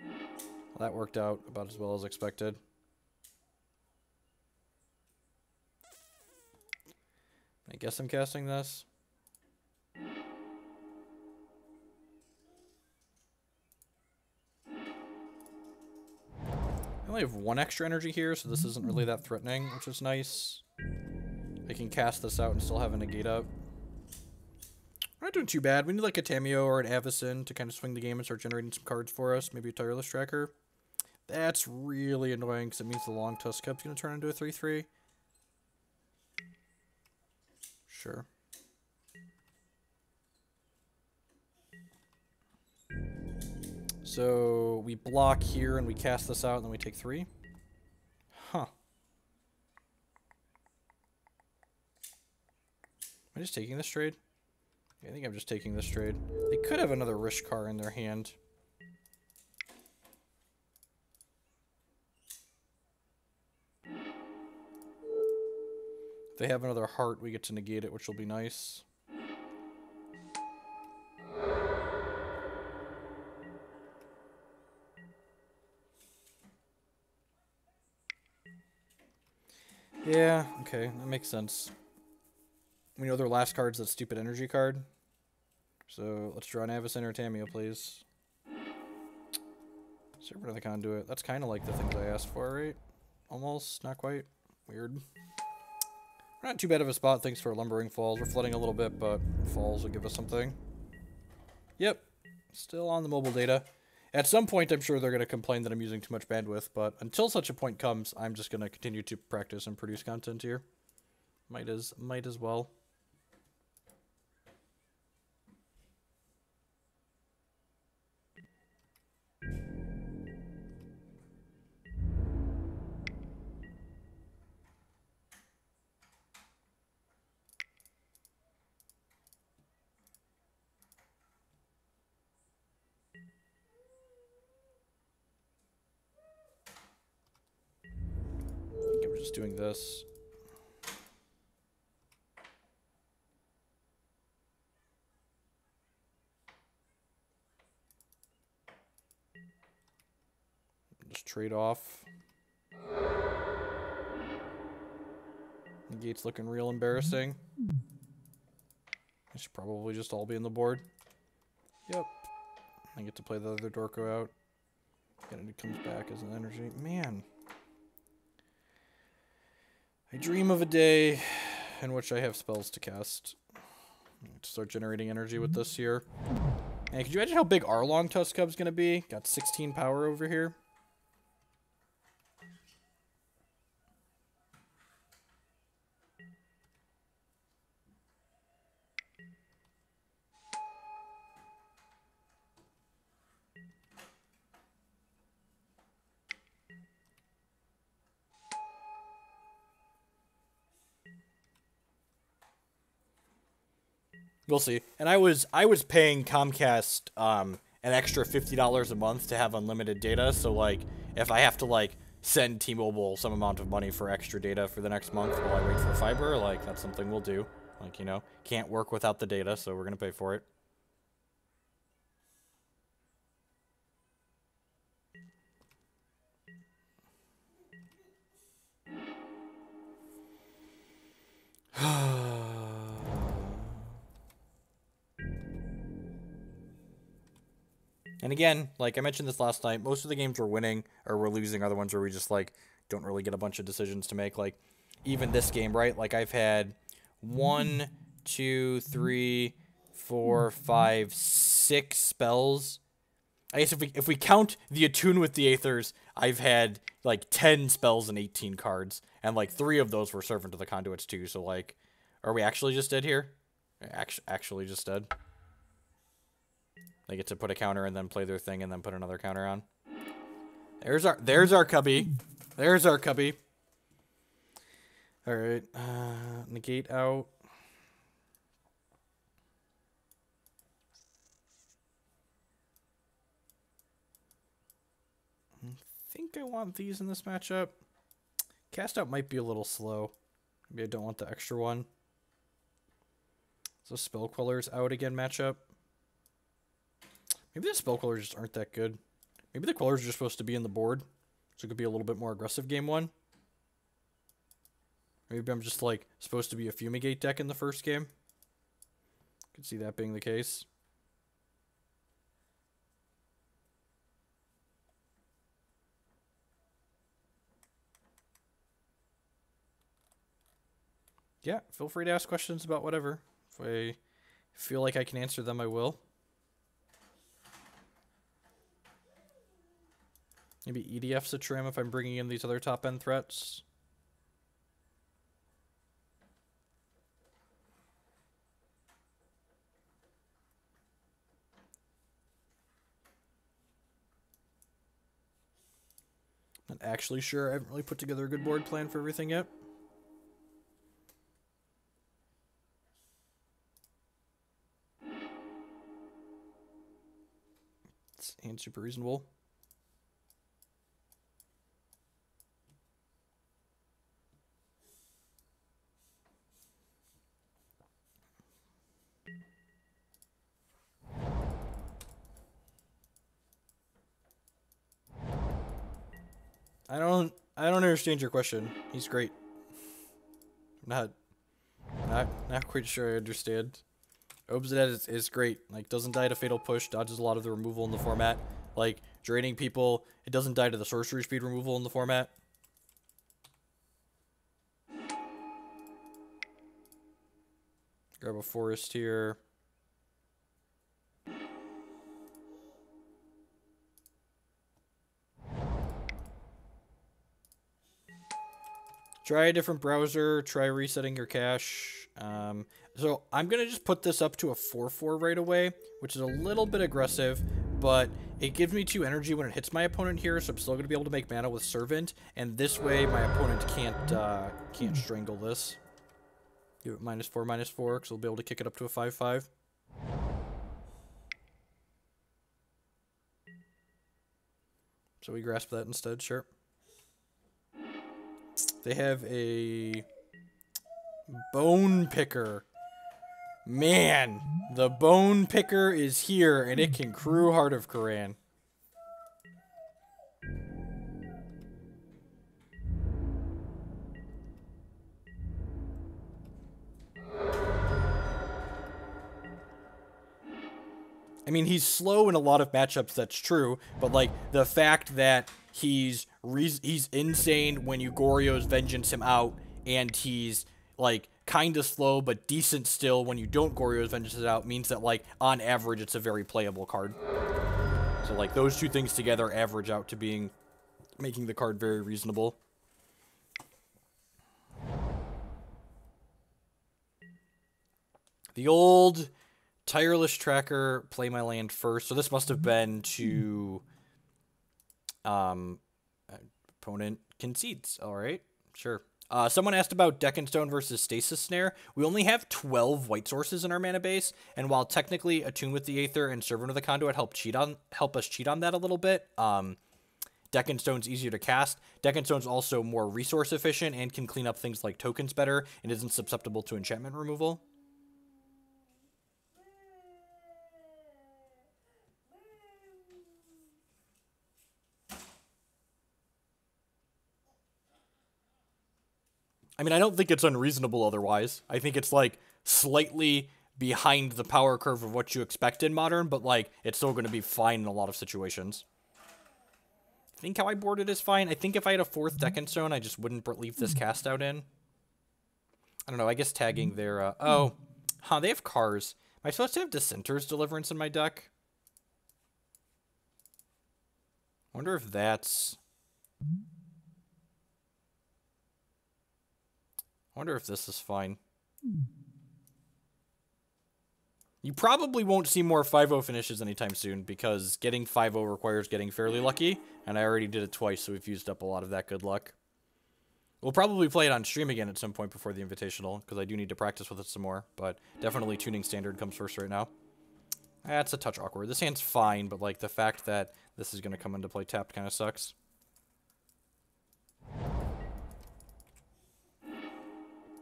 Well, that worked out about as well as expected. I guess I'm casting this. I only have 1 extra energy here, so this isn't really that threatening, which is nice. I can cast this out and still have a negate up. We're not doing too bad. We need like a Tamiyo or an Avacyn to kind of swing the game and start generating some cards for us. Maybe a Tireless Tracker. That's really annoying because it means the Longtusk Cub's going to turn into a 3/3. Sure. So we block here and we cast this out and then we take 3. Huh. Am I just taking this trade? I think I'm just taking this trade. They could have another Rishkar in their hand. If they have another heart, we get to negate it, which will be nice. Yeah, okay, that makes sense. We know their last card's that stupid energy card. So let's draw an Avacyn or Tamiyo, please. Servant of the Conduit. That's kind of like the things I asked for, right? Almost. Not quite. Weird. Not too bad of a spot. Thanks for Lumbering Falls. We're flooding a little bit, but Falls will give us something. Yep. Still on the mobile data. At some point, I'm sure they're going to complain that I'm using too much bandwidth, but until such a point comes, I'm just going to continue to practice and produce content here. Might as well. I think I'm just doing this. Just trade off. Negate's looking real embarrassing. I should probably just all be in the board. Yep. I get to play the other Dorko out. And it comes back as an energy. Man. I dream of a day in which I have spells to cast. To start generating energy with this here. And could you imagine how big our Longtusk Cub's gonna be? Got 16 power over here. We'll see. And I was paying Comcast an extra $50 a month to have unlimited data. So like, if I have to like send T-Mobile some amount of money for extra data for the next month while I wait for fiber, like that's something we'll do. Like, you know, can't work without the data, so we're gonna pay for it. And again, like I mentioned this last night, most of the games we're winning or we're losing are the ones where we just like don't really get a bunch of decisions to make. Like even this game, right? Like I've had 1, 2, 3, 4, 5, 6 spells. I guess if we count the Attune with the Aethers, I've had like 10 spells and 18 cards, and like 3 of those were Servant of the Conduits too. So like, are we actually just dead here? Actually just dead. They get to put a counter and then play their thing and then put another counter on. There's our cubby. There's our cubby. All right, negate out. I think I want these in this matchup. Cast out might be a little slow. Maybe I don't want the extra one. So Spell Queller's out again matchup. Maybe the Spell Quellers just aren't that good. Maybe the Quellers are just supposed to be in the board, so it could be a little bit more aggressive game one. Maybe I'm just like supposed to be a Fumigate deck in the first game. Could see that being the case. Yeah, feel free to ask questions about whatever. If I feel like I can answer them, I will. Maybe EDF's a trim if I'm bringing in these other top-end threats. Not actually sure. I haven't really put together a good board plan for everything yet. And super reasonable. I don't understand your question. He's great. I'm Not quite sure I understand. Obsidian is great. Like, doesn't die to Fatal Push, dodges a lot of the removal in the format. Like, draining people, it doesn't die to the sorcery speed removal in the format. Grab a forest here. Try a different browser, try resetting your cache. So I'm going to just put this up to a 4/4 right away, which is a little bit aggressive, but it gives me 2 energy when it hits my opponent here, so I'm still going to be able to make mana with Servant, and this way my opponent can't strangle this. Give it -4/-4, because we'll be able to kick it up to a 5/5. So we grasp that instead, sure. They have a Bone Picker. Man, the Bone Picker is here, and it can crew Heart of Koran. I mean, he's slow in a lot of matchups, that's true, but, like, the fact that he's insane when you Goryo's Vengeance him out, and he's, like, kind of slow but decent still when you don't Goryo's Vengeance it out means that, like, on average, it's a very playable card. So, like, those 2 things together average out to making the card very reasonable. The old Tireless Tracker, play my land first. So this must have been to opponent concedes. All right, sure. Someone asked about Deck and Stone versus Stasis Snare. We only have 12 white sources in our mana base, and while technically Attune with the Aether and Servant with the Conduit help us cheat on that a little bit, Deck and Stone's easier to cast. Deck and Stone's also more resource efficient and can clean up things like tokens better and isn't susceptible to enchantment removal. I mean, I don't think it's unreasonable otherwise. I think it's, like, slightly behind the power curve of what you expect in Modern, but, like, it's still going to be fine in a lot of situations. I think how I board it is fine. I think if I had a 4th Deck and Stone, I just wouldn't leave this cast out in. I don't know, I guess tagging their, they have Cars. Am I supposed to have Dissenter's Deliverance in my deck? I wonder if that's... I wonder if this is fine. You probably won't see more 5-0 finishes anytime soon, because getting 5-0 requires getting fairly lucky, and I already did it twice, so we've used up a lot of that good luck. We'll probably play it on stream again at some point before the Invitational, because I do need to practice with it some more, but definitely tuning standard comes first right now. That's a touch awkward. This hand's fine, but, like, the fact that this is going to come into play tapped kind of sucks.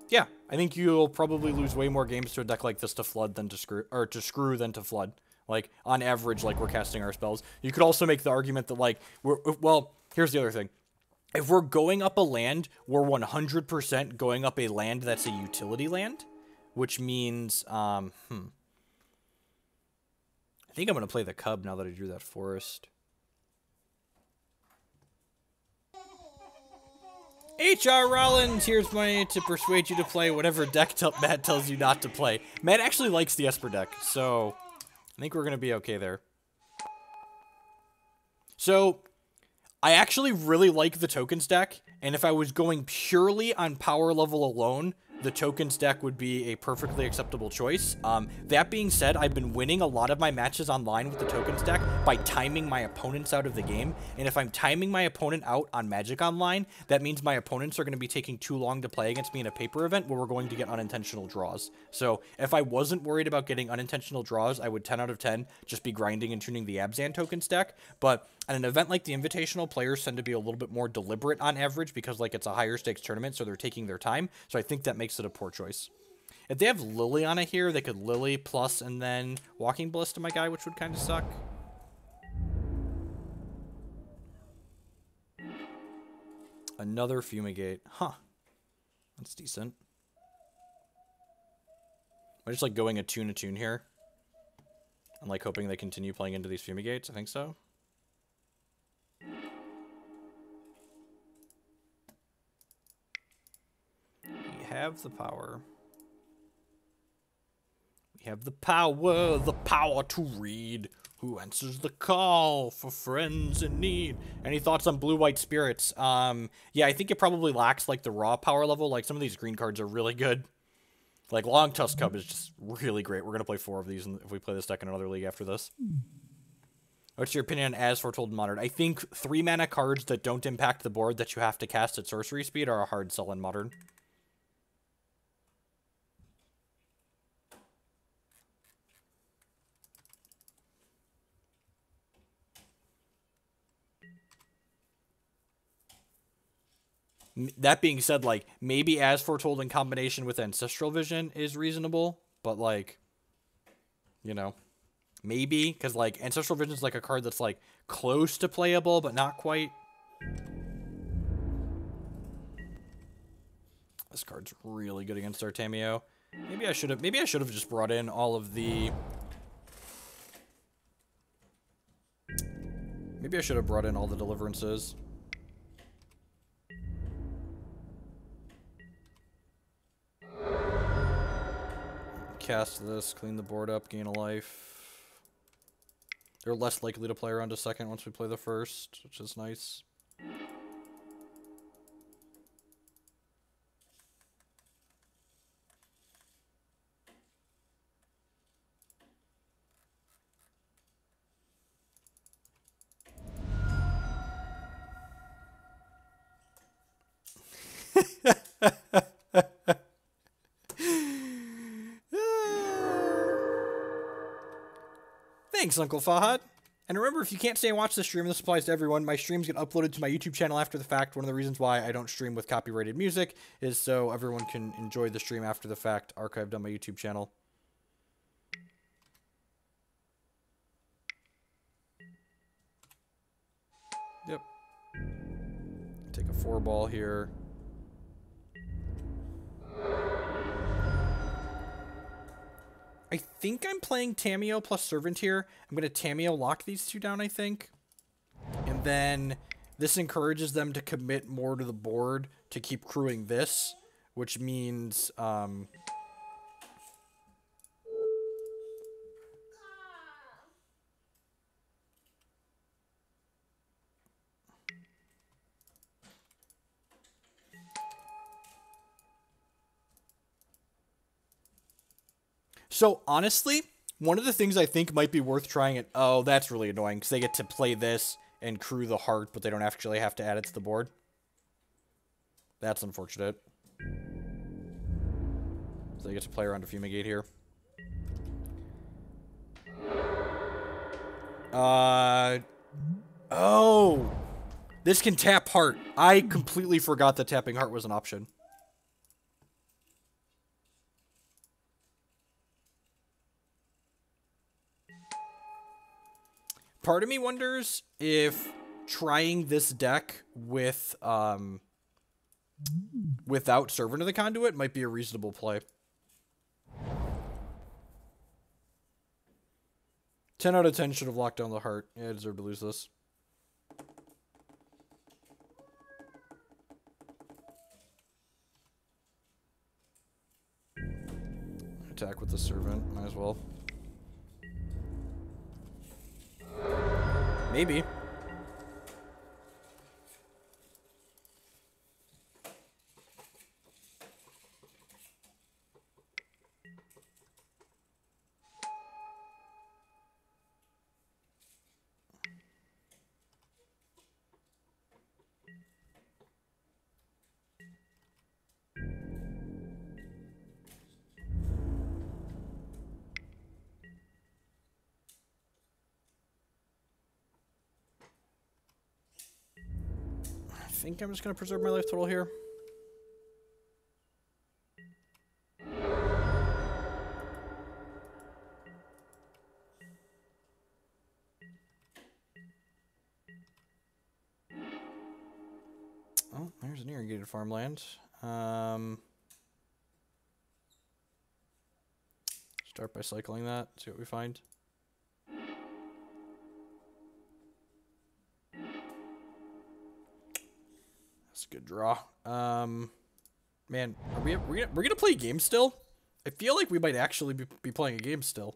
Yeah, I think you'll probably lose way more games to a deck like this to flood than to screw, or to screw than to flood. Like, on average, like, we're casting our spells. You could also make the argument that, like, well, here's the other thing. If we're going up a land, we're 100% going up a land that's a utility land, which means, I think I'm going to play the Cub now that I drew that forest. H.R. Rollins, here's money to persuade you to play whatever deck Matt tells you not to play. Matt actually likes the Esper deck, so I think we're going to be okay there. So, I actually really like the tokens deck, and if I was going purely on power level alone, the tokens deck would be a perfectly acceptable choice. That being said, I've been winning a lot of my matches online with the tokens deck by timing my opponents out of the game. And if I'm timing my opponent out on Magic Online, that means my opponents are going to be taking too long to play against me in a paper event where we're going to get unintentional draws. So if I wasn't worried about getting unintentional draws, I would 10 out of 10 just be grinding and tuning the Abzan tokens deck. But at an event like the Invitational, players tend to be a little bit more deliberate on average because, like, it's a higher stakes tournament, so they're taking their time. So I think that makes it a poor choice. If they have Liliana here, they could Lily plus and then Walking Ballista my guy, which would kind of suck. Another Fumigate. Huh. That's decent. I just like going Attune here. And like hoping they continue playing into these Fumigates. I think so. We have the power. We have the power to read. Who answers the call for friends in need? Any thoughts on blue-white spirits? Yeah, I think it probably lacks like the raw power level. Like some of these green cards are really good. Like Longtusk Cub is just really great. We're gonna play 4 of these if we play this deck in another league after this. What's your opinion on As Foretold in Modern? I think 3 mana cards that don't impact the board that you have to cast at sorcery speed are a hard sell in Modern. That being said, like, maybe As Foretold in combination with Ancestral Vision is reasonable, but, like, you know, maybe, because, like, Ancestral Vision is, like, a card that's, like, close to playable, but not quite. This card's really good against our Tamiyo. Maybe I should have just brought in all of the... Maybe I should have brought in all the Deliverances. Cast this, clean the board up, gain a life. They're less likely to play around a second once we play the first, which is nice. Thanks, Uncle Fahad. And remember, if you can't stay and watch the stream, this applies to everyone, my streams get uploaded to my YouTube channel after the fact. One of the reasons why I don't stream with copyrighted music is so everyone can enjoy the stream after the fact, archived on my YouTube channel. Yep. Take a 4-ball here. I think I'm playing Tamiyo plus Servant here. I'm going to Tamiyo lock these 2 down, I think. And then this encourages them to commit more to the board to keep crewing this, which means... So, honestly, one of the things I think might be worth trying it... Oh, that's really annoying, because they get to play this and crew the heart, but they don't actually have to add it to the board. That's unfortunate. So they get to play around a Fumigate here. Oh! This can tap heart. I completely forgot that tapping heart was an option. Part of me wonders if trying this deck with without Servant of the Conduit might be a reasonable play. 10 out of 10 should have locked down the heart. Yeah, I deserve to lose this. Attack with the Servant, might as well. Maybe. I think I'm just going to preserve my life total here. Oh, there's an Irrigated Farmland. Start by cycling that, see what we find. That's a good draw. Man, we're gonna play a game still? I feel like we might actually be playing a game still.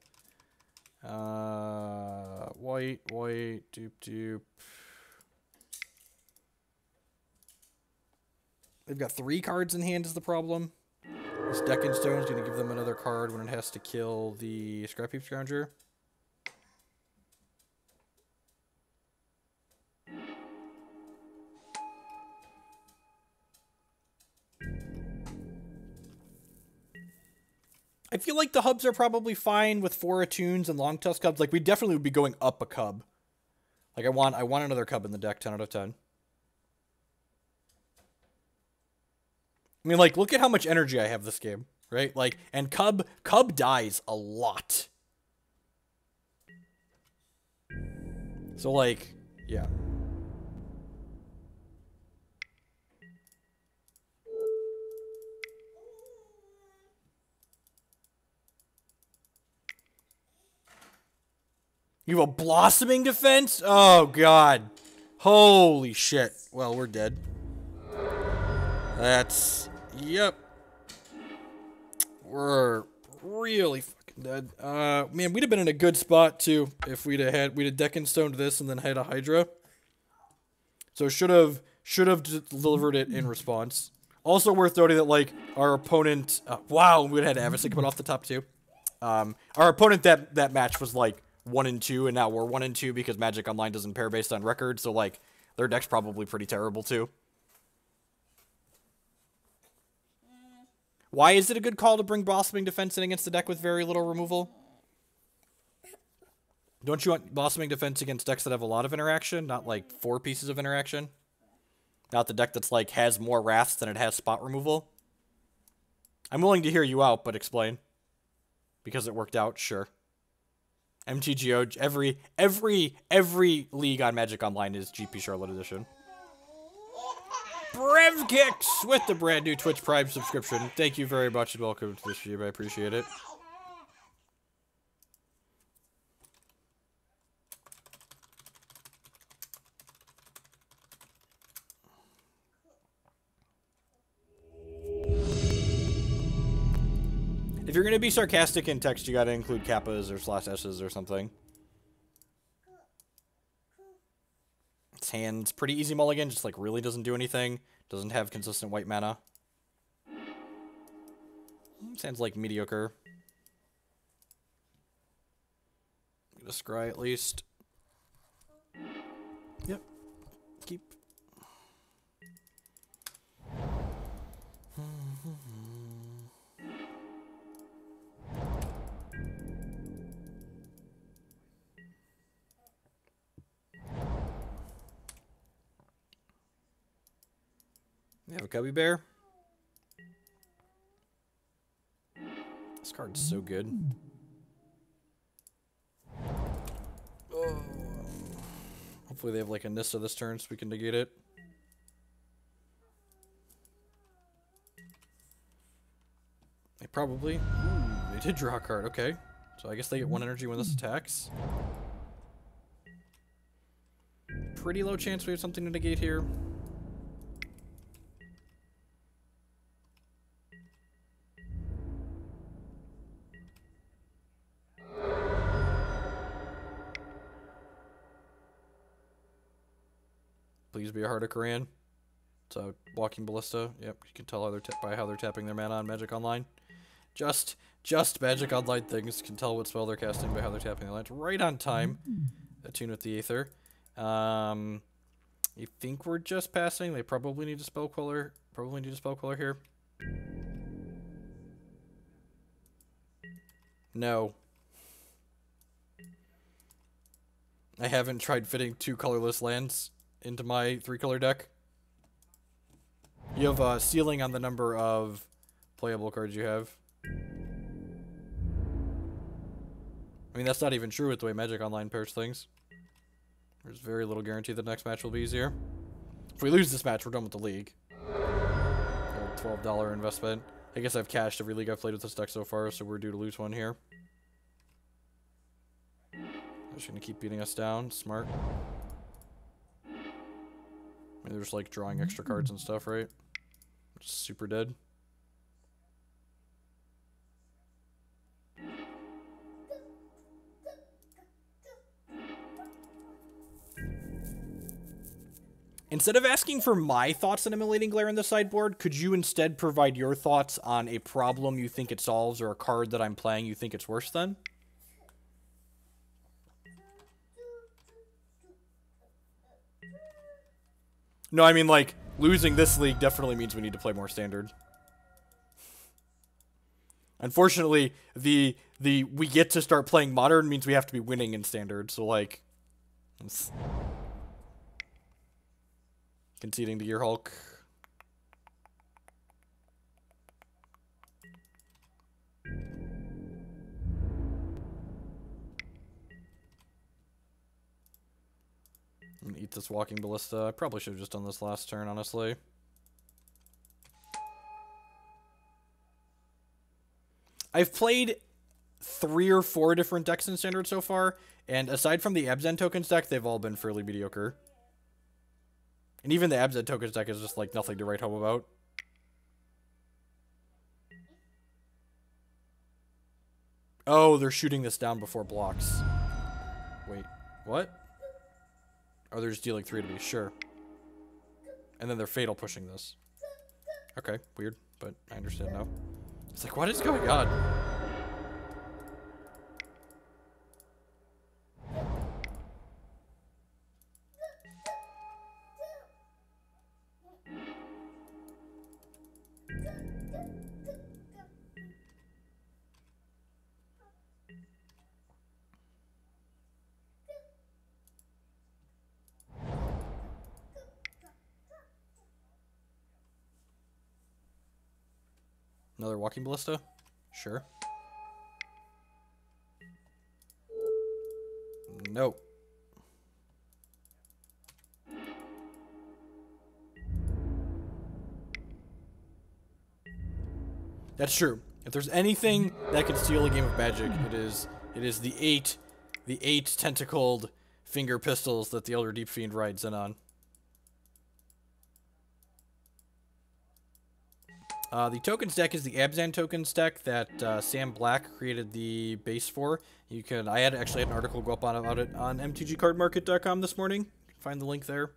White, dupe. They've got 3 cards in hand is the problem. This Deccan Stone is going to give them another card when it has to kill the Scrap Heap Scrounger. I feel like the hubs are probably fine with 4 Attunes and Longtusk Cubs. Like, we definitely would be going up a cub. Like, I want another cub in the deck, 10 out of 10. I mean, like, look at how much energy I have this game, right? Like, and Cub dies a lot. So, like, yeah. You have a Blossoming Defense? Oh, God. Holy shit. Well, we're dead. That's... Yep. We're really fucking dead. Man, we'd have been in a good spot, too, if we'd have Deccan Stoned this and then had a Hydra. So should have delivered it in response. Also worth noting that, like, our opponent... wow, we'd have had Avacyn coming off the top, too. Our opponent that match was, like, 1-2, and now we're 1-2 because Magic Online doesn't pair based on record, so, like, their deck's probably pretty terrible, too. Why is it a good call to bring Blossoming Defense in against the deck with very little removal? Don't you want Blossoming Defense against decks that have a lot of interaction, not, like, 4 pieces of interaction? Not the deck that's, like, has more wraths than it has spot removal? I'm willing to hear you out, but explain. Because it worked out, sure. MTGO, every league on Magic Online is GP Charlotte Edition. Brev Kicks with the brand new Twitch Prime subscription. Thank you very much and welcome to the stream. I appreciate it. If you're going to be sarcastic in text, you got to include kappas or /s's or something. Its hand's pretty easy mulligan, just like really doesn't do anything. Doesn't have consistent white mana. Sounds like mediocre. Get a scry at least. Yep. Keep. You have a Cubby Bear. This card's so good. Oh. Hopefully they have like a Nissa this turn so we can negate it. They probably... Ooh, they did draw a card. Okay. So I guess they get 1 energy when this attacks. Pretty low chance we have something to negate here. Please be a Heart of Koran. It's a Walking Ballista. Yep, you can tell by how they're tapping their mana on Magic Online. Just Magic Online things can tell what spell they're casting by how they're tapping their lands. Right on time. Attune with the Aether. You think we're just passing? They probably need a Spell Queller. Probably need a Spell Queller here. No. I haven't tried fitting 2 colorless lands into my 3-color deck. You have a ceiling on the number of playable cards you have. I mean, that's not even true with the way Magic Online pairs things. There's very little guarantee the next match will be easier. If we lose this match, we're done with the league. Old $12 investment. I guess I've cashed every league I've played with this deck so far, so we're due to lose one here. Just gonna keep beating us down. Smart. Maybe they're just like drawing extra cards and stuff, right? Just super dead. Instead of asking for my thoughts on Immolating Glare in the sideboard, could you instead provide your thoughts on a problem you think it solves or a card that I'm playing you think it's worse than? No, I mean, like, losing this league definitely means we need to play more Standard. Unfortunately, the we get to start playing Modern means we have to be winning in Standard, so, like... Conceding to your Hulk. I'm gonna eat this Walking Ballista. I probably should have just done this last turn, honestly. I've played 3 or 4 different decks in Standard so far, and aside from the Abzan Tokens deck, they've all been fairly mediocre. And even the Abzan Tokens deck is just, like, nothing to write home about. Oh, they're shooting this down before blocks. Wait, what? Oh, they're just dealing 3 to me, sure. And then they're Fatal pushing this. Okay, weird, but I understand now. It's like, what is going on? Another Walking Ballista? Sure. No. That's true. If there's anything that can steal a game of Magic, it is the eight tentacled finger pistols that the Elder Deep-Fiend rides in on. The tokens deck is the Abzan tokens deck that Sam Black created the base for. You can actually had an article go up about it on mtgcardmarket.com this morning. Find the link there.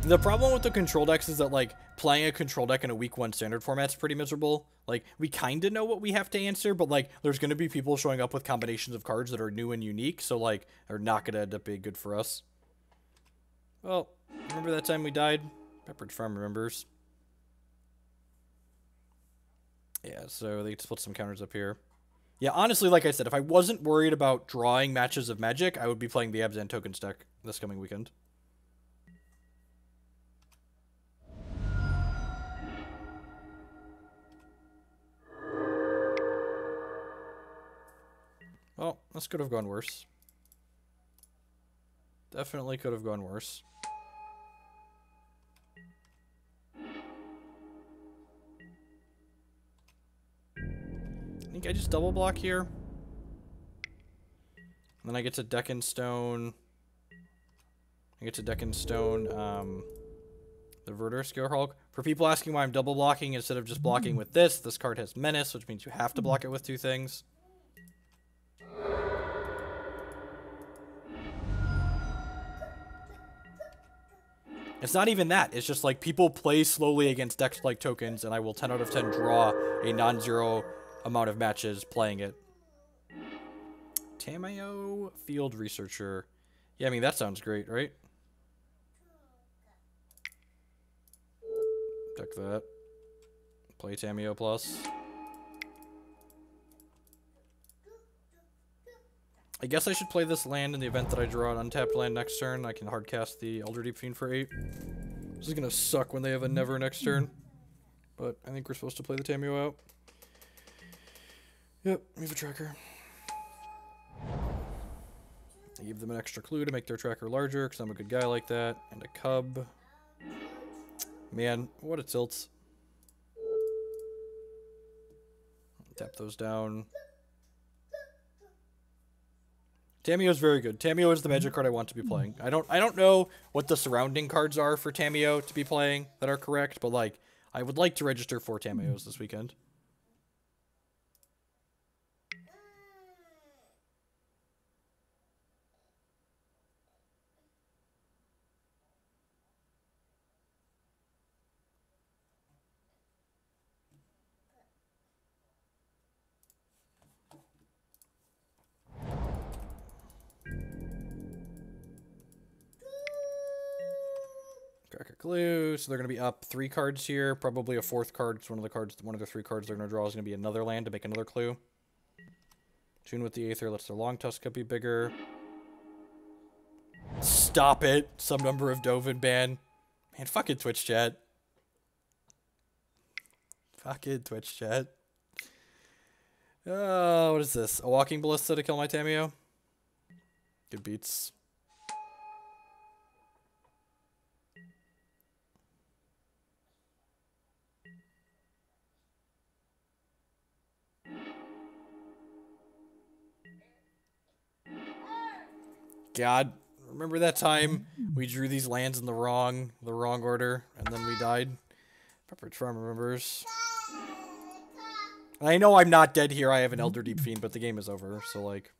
The problem with the control decks is that, like, playing a control deck in a week 1 standard format's pretty miserable. Like, we kind of know what we have to answer, but, like, there's going to be people showing up with combinations of cards that are new and unique, so, like, are not going to end up being good for us. Well, remember that time we died? Pepperidge Farm remembers. Yeah, so they split some counters up here. Yeah, honestly, like I said, if I wasn't worried about drawing matches of Magic, I would be playing the Abzan tokens deck this coming weekend. Well, this could have gone worse. Definitely could have gone worse. I think I just double block here. And then I get to deck in stone. I get to deck in stone the Verdursk Hulk. For people asking why I'm double blocking instead of just blocking with this card has Menace, which means you have to block it with 2 things. It's not even that. It's just like people play slowly against decks like tokens, and I will 10 out of 10 draw a non-zero amount of matches playing it. Tamiyo, Field Researcher. Yeah, I mean, that sounds great, right? Deck that. Play Tamiyo plus. I guess I should play this land in the event that I draw an untapped land next turn. I can hardcast the Elder Deep-Fiend for 8. This is going to suck when they have a never next turn. But I think we're supposed to play the Tamiyo out. Yep, move a tracker. I give them an extra clue to make their tracker larger, because I'm a good guy like that. And a cub. Man, what a tilt. Tap those down. Tamiyo's very good. Tamiyo is the magic card I want to be playing. I don't know what the surrounding cards are for Tamiyo to be playing that are correct, but like I would like to register 4 Tamiyos this weekend. Cracker Glue. So they're going to be up 3 cards here. Probably a 4th card. It's one of the 3 cards they're going to draw is going to be another land to make another clue. Tune with the Aether lets their Longtusk Cub be bigger. Stop it. Some number of Dovin ban. Man, fucking Twitch chat. Fucking Twitch chat. What is this? A Walking Ballista to kill my Tamiyo? Good beats. God, remember that time we drew these lands in the wrong order, and then we died? Pepperidge Farm remembers. I know I'm not dead here. I have an Elder Deep-Fiend, but the game is over, so like,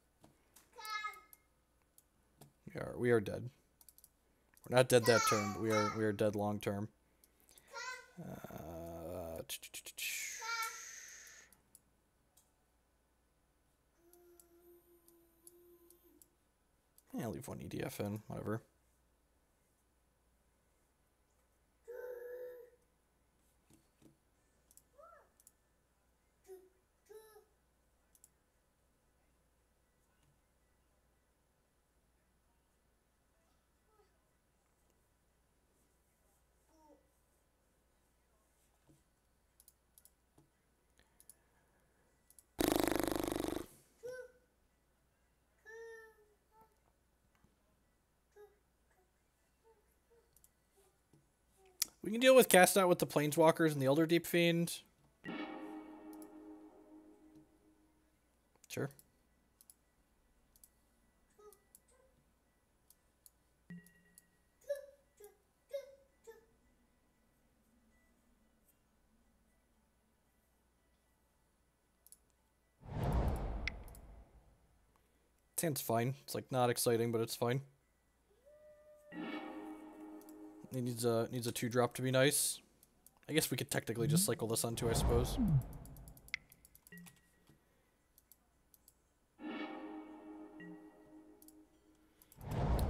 we are dead. We're not dead that term, but we are dead long term. Yeah, leave 1 EDF in, whatever. We can deal with Cast Out with the Planeswalkers and the Elder Deep-Fiend. Sure. Sounds fine. It's like not exciting, but it's fine. It needs a 2-drop to be nice. I guess we could technically just cycle this on 2, I suppose.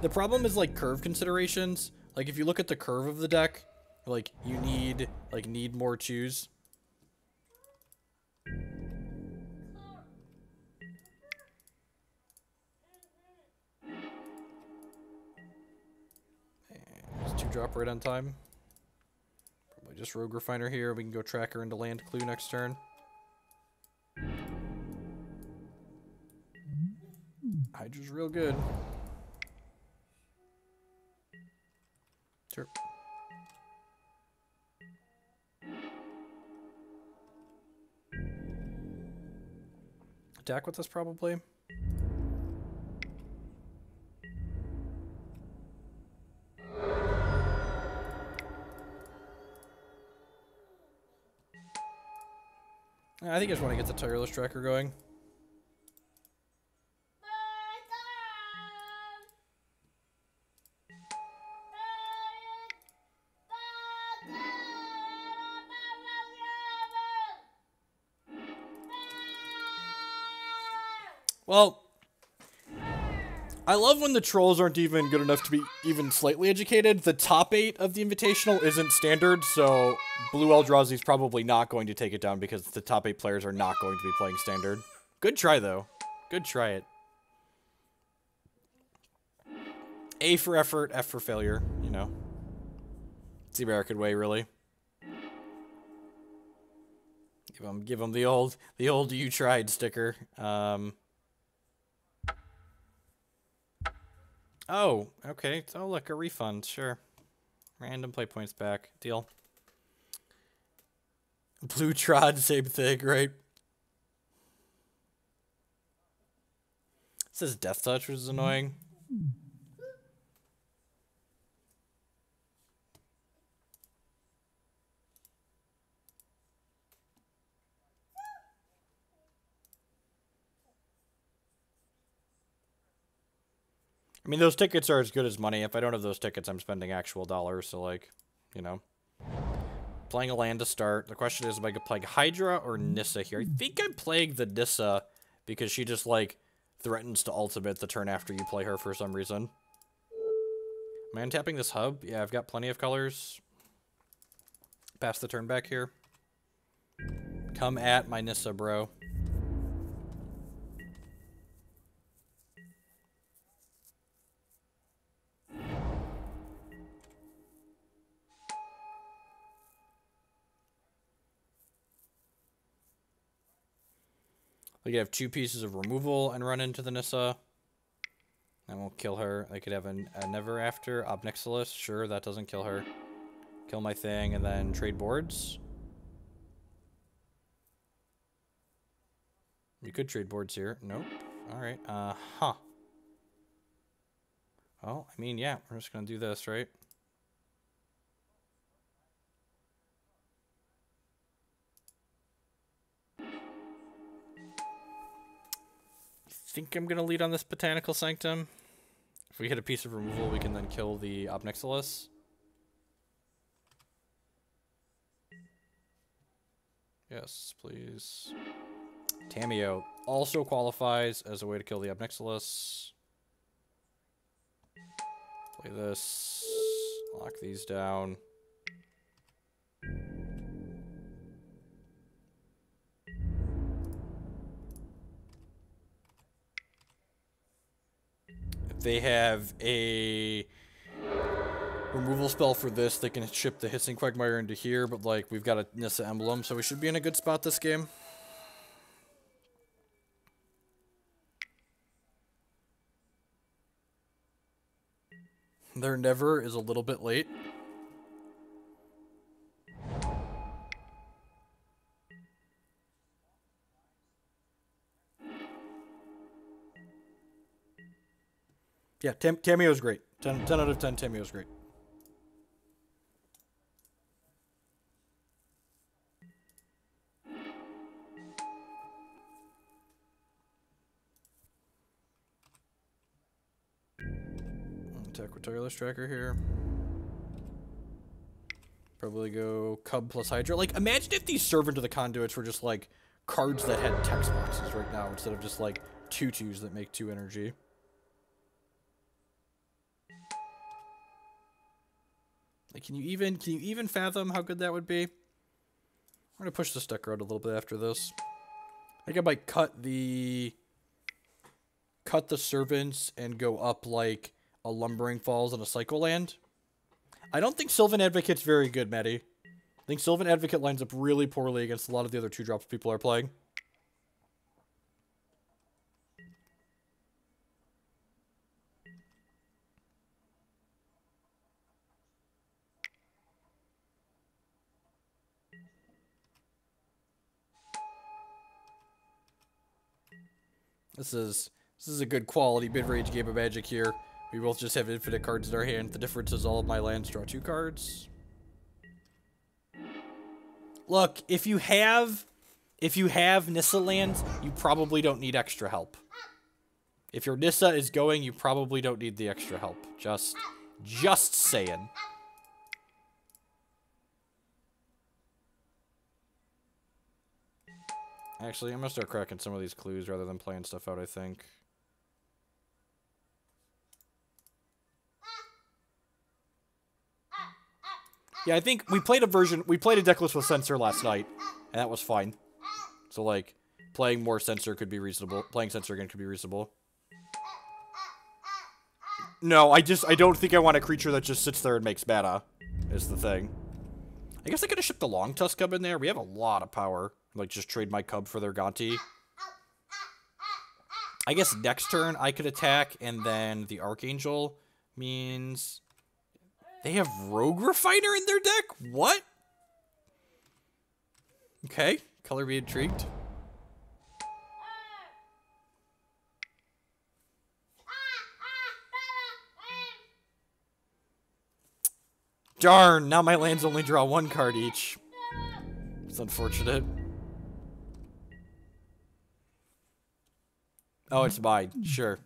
The problem is like curve considerations. Like if you look at the curve of the deck, like you need more choose. Drop right on time. Probably just Rogue Refiner here. We can go Tracker into Land Clue next turn. Hydra's real good. Sure. Attack with us probably. I think I just want to get the Tireless Tracker going. Well, I love when the trolls aren't even good enough to be even slightly educated. The top 8 of the Invitational isn't standard, so Blue Eldrazi's probably not going to take it down because the top 8 players are not going to be playing standard. Good try, though. Good try it. A for effort, F for failure, you know. It's the American way, really. Give them the old you tried sticker. Oh, okay. Oh, look, a refund. Sure. Random play points back. Deal. Blue Trod, same thing, right? this Death Touch, which is annoying. I mean, those tickets are as good as money. If I don't have those tickets, I'm spending actual dollars. So, like, you know. Playing a land to start. The question is, am I playing Hydra or Nissa here? I think I'm playing the Nissa because she just, like, threatens to ultimate the turn after you play her for some reason. Am I untapping this hub? Yeah, I've got plenty of colors. Pass the turn back here. Come at my Nissa, bro. They could have 2 pieces of removal and run into the Nissa. That won't kill her. They could have a Never After. Obnixilis. Sure, that doesn't kill her. Kill my thing and then trade boards. You could trade boards here. Nope. Alright. Huh. Well, I mean, yeah. We're just going to do this, right? I think I'm going to lead on this Botanical Sanctum. If we hit a piece of removal, we can then kill the Obnixilis. Yes, please. Tamiyo also qualifies as a way to kill the Obnixilis. Play this. Lock these down. They have a removal spell for this. They can ship the Hissing Quagmire into here, but like we've got a Nissa emblem, so we should be in a good spot this game. Their Never is a little bit late. Yeah, Tamiyo's great. 10 out of 10, Tamiyo's great. Attack with Tireless Tracker here. Probably go Cub plus Hydra. Like, imagine if these Servant of the Conduits were just, like, cards that had text boxes right now instead of just, like, 2/2s that make 2 energy. Like, can you even fathom how good that would be? I'm gonna push this deck around a little bit after this. I think I might cut the Servants and go up like a Lumbering Falls and a Cycle Land. I don't think Sylvan Advocate's very good, Maddie. I think Sylvan Advocate lines up really poorly against a lot of the other 2-drops people are playing. This is a good quality mid-range game of Magic here. We both just have infinite cards in our hand. The difference is all of my lands draw 2 cards. Look, if you have Nissa lands, you probably don't need extra help. If your Nissa is going, you probably don't need the extra help. Just saying. Actually, I'm gonna start cracking some of these clues rather than playing stuff out, I think. Yeah, I think we played a deck list with Censor last night, and that was fine. So, like, playing more Censor could be reasonable. Playing Censor again could be reasonable. No, I don't think I want a creature that just sits there and makes mana, is the thing. I guess I could have shipped the Longtusk Cub in there. We have a lot of power. Like, just trade my Cub for their Gonti. I guess next turn I could attack, and then the Archangel means... They have Rogue Refiner in their deck? What? Okay, color me intrigued. Darn, now my lands only draw 1 card each. It's unfortunate. Oh, it's mine. Sure.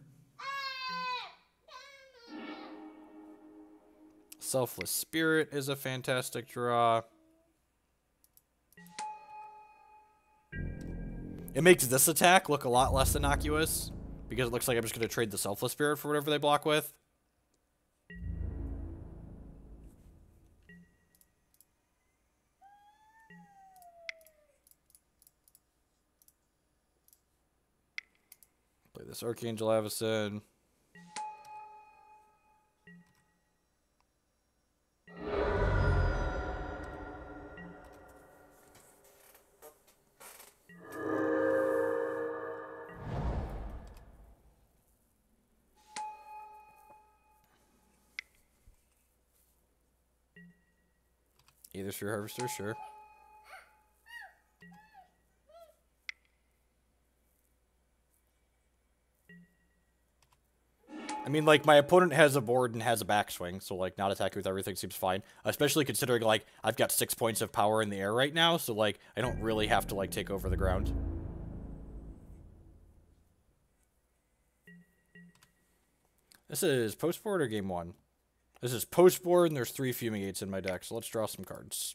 Selfless Spirit is a fantastic draw. It makes this attack look a lot less innocuous, because it looks like I'm just going to trade the Selfless Spirit for whatever they block with. Play this Archangel Avacyn. Aether Sphere Harvester, sure. I mean, like, my opponent has a board and has a backswing, so, like, not attacking with everything seems fine. Especially considering, like, I've got 6 points of power in the air right now, so, like, I don't really have to, like, take over the ground. This is post-board or game 1? This is post-board, and there's 3 Fumigates in my deck, so let's draw some cards.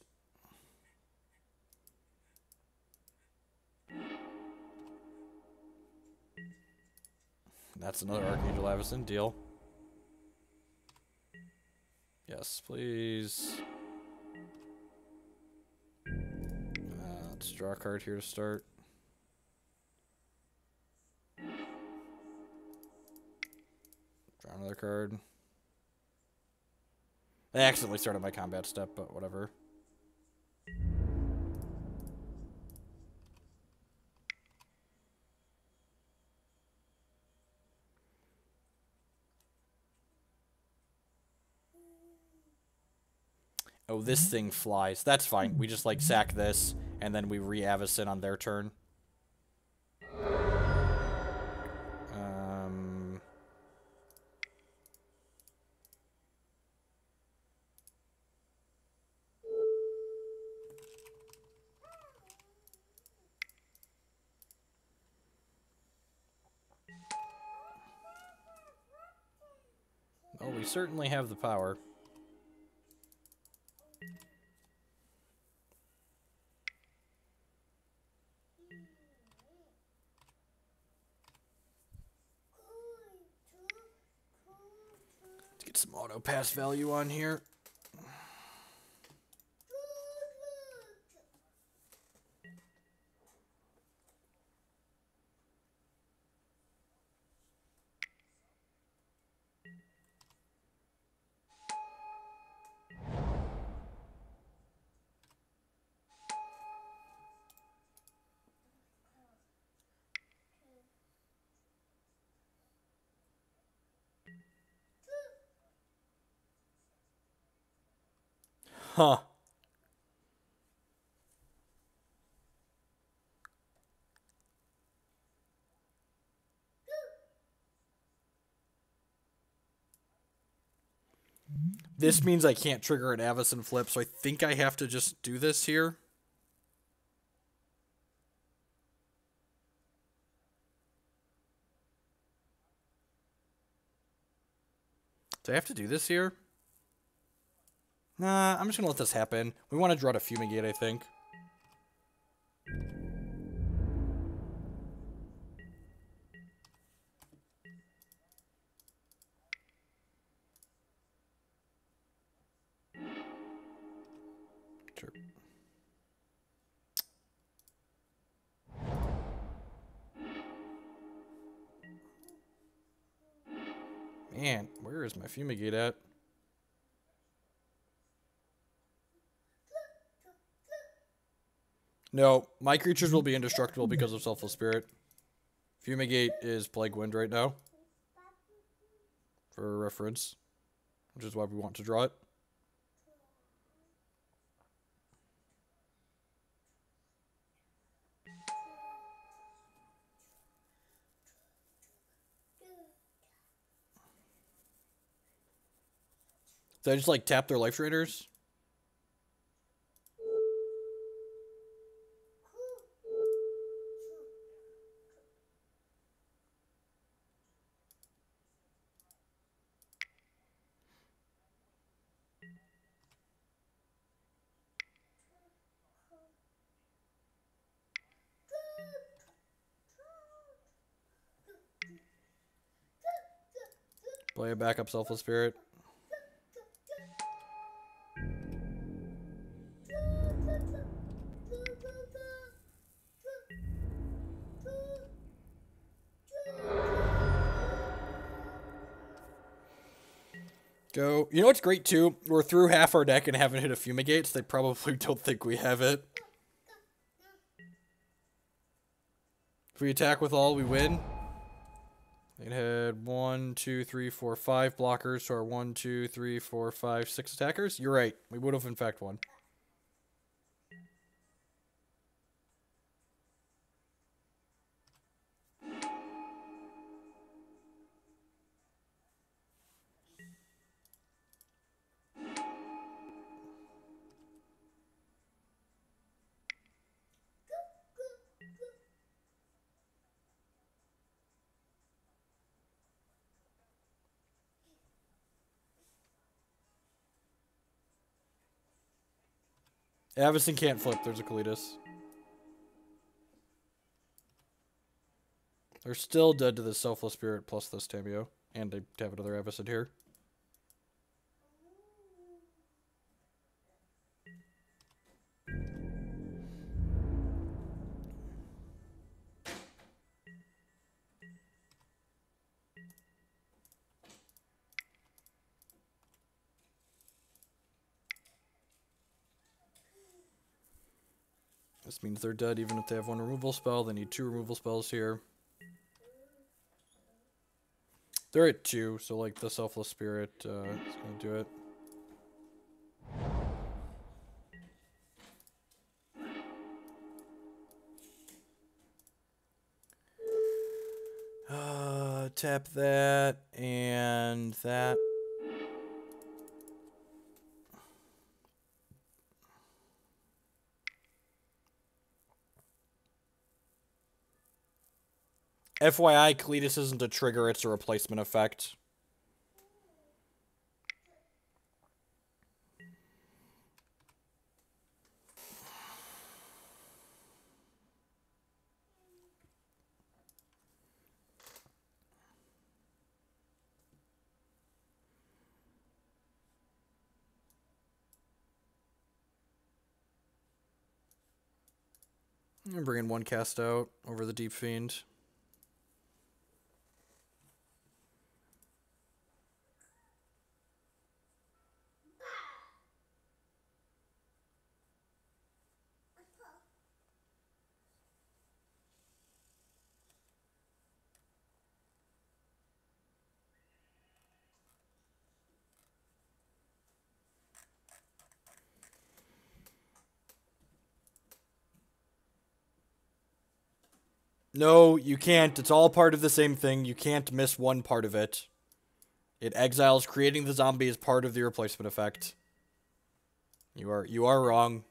That's another Archangel Avacyn. Deal. Yes, please. Let's draw a card here to start. Draw another card. I accidentally started my combat step, but whatever. Oh, this thing flies. That's fine. We just, like, sack this, and then we re-Avacyn on their turn. Oh, we certainly have the power. Let's get some auto pass value on here. Huh. This means I can't trigger an Avacyn flip, so I think I have to just do this here. Do I have to do this here? Nah, I'm just gonna let this happen. We want to draw to Fumigate, I think. Sure. Man, where is my Fumigate at? No, my creatures will be indestructible because of Selfless Spirit. Fumigate is Plague Wind right now. For reference. Which is why we want to draw it. So I just, like, tap their life drainers? Play a backup Selfless Spirit. Go. You know what's great too? We're through half our deck and haven't hit a Fumigate, so they probably don't think we have it. If we attack with all, we win. It had 1, 2, 3, 4, 5 blockers to our 1, 2, 3, 4, 5, 6 attackers. You're right. We would have in fact won. Avacyn can't flip. There's a Kalitas. They're still dead to the Selfless Spirit plus this Tamiyo. And they have another Avacyn here. This means they're dead even if they have one removal spell. They need 2 removal spells here. They're at 2, so like the Selfless Spirit is going to do it. Tap that and that. FYI, Kalitas isn't a trigger, it's a replacement effect. I'm bringing 1 cast out over the Deep-Fiend. No, you can't. It's all part of the same thing. You can't miss one part of it. It exiles creating the zombie as part of the replacement effect. You are wrong.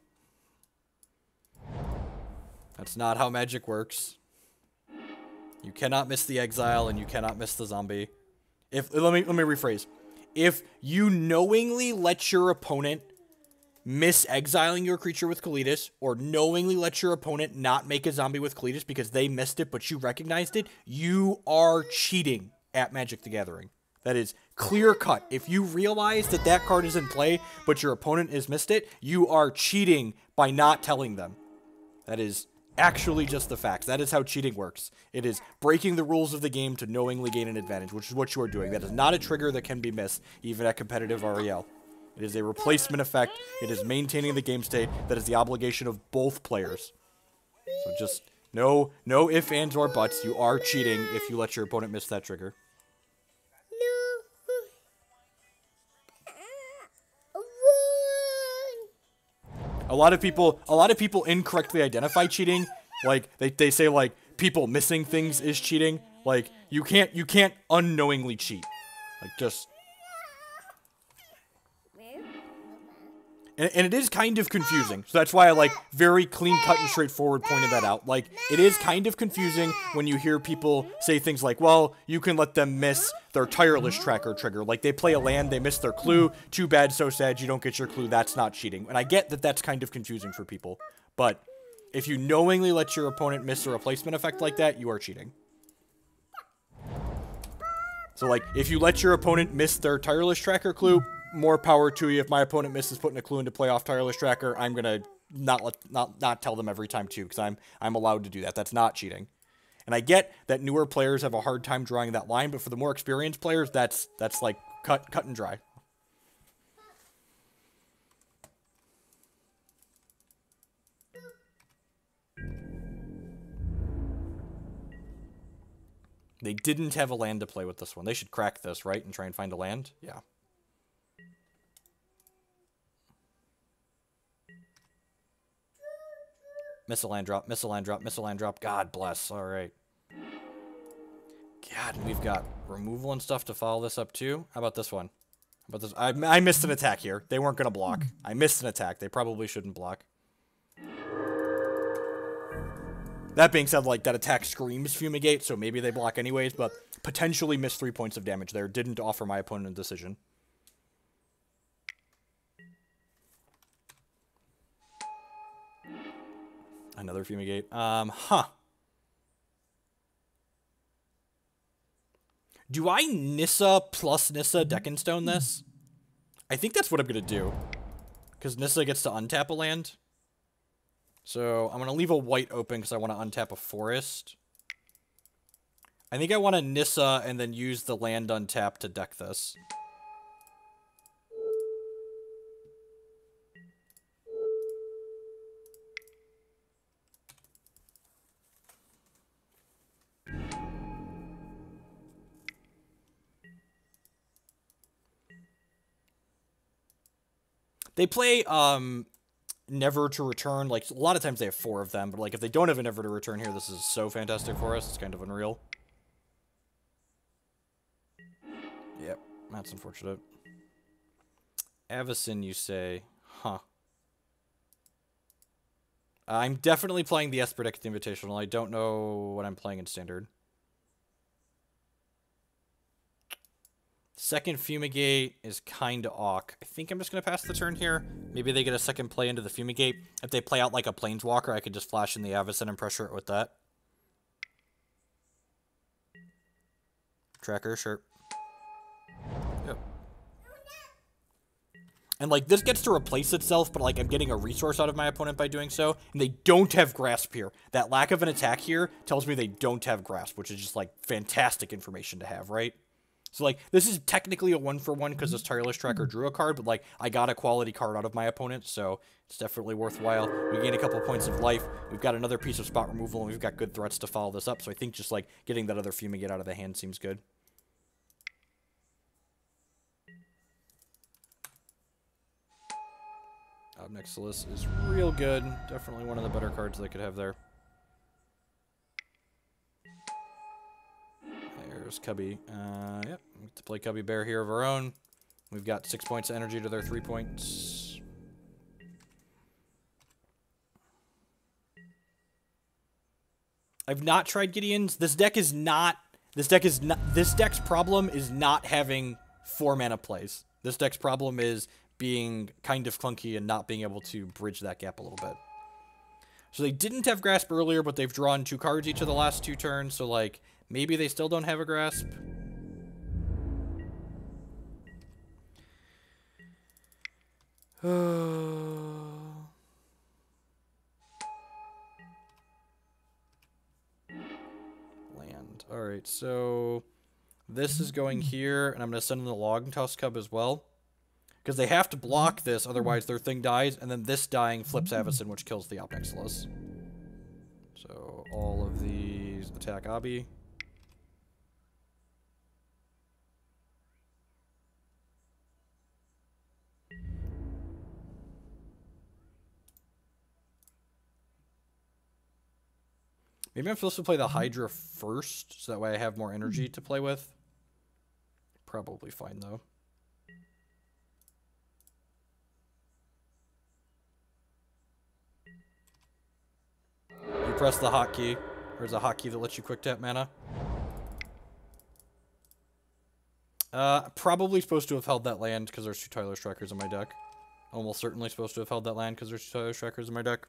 That's not how magic works. You cannot miss the exile and you cannot miss the zombie. Let me rephrase. If you knowingly let your opponent miss exiling your creature with Kalitas, or knowingly let your opponent not make a zombie with Kalitas because they missed it but you recognized it, you are cheating at Magic the Gathering. That is clear cut. If you realize that that card is in play but your opponent has missed it, you are cheating by not telling them. That is actually just the facts. That is how cheating works. It is breaking the rules of the game to knowingly gain an advantage, which is what you are doing. That is not a trigger that can be missed, even at competitive REL. It is a replacement effect. It is maintaining the game state. That is the obligation of both players. So just no ifs, ands, or buts. You are cheating if you let your opponent miss that trigger. A lot of people incorrectly identify cheating. Like they say like people missing things is cheating. Like you can't unknowingly cheat. Like just. And it is kind of confusing. So that's why I like very clean cut and straightforward pointed that out. Like it is kind of confusing when you hear people say things like, well, you can let them miss their Tireless Tracker trigger. Like they play a land, they miss their clue. Too bad, so sad, you don't get your clue. That's not cheating. And I get that that's kind of confusing for people. But if you knowingly let your opponent miss a replacement effect like that, you are cheating. So, like, if you let your opponent miss their Tireless Tracker clue, more power to you. If my opponent misses putting a clue into play off Tireless Tracker, I'm gonna not tell them every time too, because I'm allowed to do that. That's not cheating. And I get that newer players have a hard time drawing that line, but for the more experienced players, that's like cut and dry. They didn't have a land to play with this one. They should crack this, right, and try and find a land? Yeah. Miss a land drop, miss a land drop, miss a land drop. God bless. All right. God, and we've got removal and stuff to follow this up, too. How about this one? How about this? I missed an attack here. They weren't going to block. I missed an attack. They probably shouldn't block. That being said, like, that attack screams Fumigate, so maybe they block anyways, but potentially missed 3 points of damage there. Didn't offer my opponent a decision. Another Fumigate. Do I Nissa plus Nissa Deck and Stone this? I think that's what I'm going to do. Because Nissa gets to untap a land. So I'm going to leave a white open because I want to untap a forest. I think I want to Nissa and then use the land untap to deck this. They play Never to Return. Like, a lot of times they have 4 of them, but like if they don't have a Never to Return here, this is so fantastic for us. It's kind of unreal. Yep, that's unfortunate. Avacyn, you say? Huh. I'm definitely playing the Esper deck at the Invitational. I don't know what I'm playing in Standard. Second Fumigate is kind of awk. I think I'm just going to pass the turn here. Maybe they get a second play into the Fumigate. If they play out like a Planeswalker, I could just flash in the Avacyn and pressure it with that. Tracker, sure. Yep. And, like, this gets to replace itself, but, like, I'm getting a resource out of my opponent by doing so. And they don't have Grasp here. That lack of an attack here tells me they don't have Grasp, which is just, like, fantastic information to have, right? So, like, this is technically a 1-for-1 because this Tireless Tracker drew a card, but, like, I got a quality card out of my opponent, so it's definitely worthwhile. We gain a couple points of life. We've got another piece of spot removal, and we've got good threats to follow this up, so I think just, like, getting that other Fumigate out of the hand seems good. Obnexilus is real good. Definitely one of the better cards they could have there. There's Cubby. Yep, we get to play Cubby Bear here of our own. We've got 6 points of energy to their 3 points. I've not tried Gideon's. This deck's problem is not having 4 mana plays. This deck's problem is being kind of clunky and not being able to bridge that gap a little bit. So they didn't have Grasp earlier, but they've drawn 2 cards each of the last 2 turns, so, like, maybe they still don't have a Grasp. Land. Alright, so this is going here, and I'm going to send in the Longtusk Cub as well. Because they have to block this, otherwise their thing dies, and then this dying flips Avacyn, which kills the Obnexilus. So all of these attack Obby. Maybe I'm supposed to play the Hydra first, so that way I have more energy to play with. Probably fine, though. You press the hotkey. There's a hotkey that lets you quick tap mana. Probably supposed to have held that land because there's 2 Tireless Trackers in my deck. Almost certainly supposed to have held that land because there's 2 Tireless Trackers in my deck.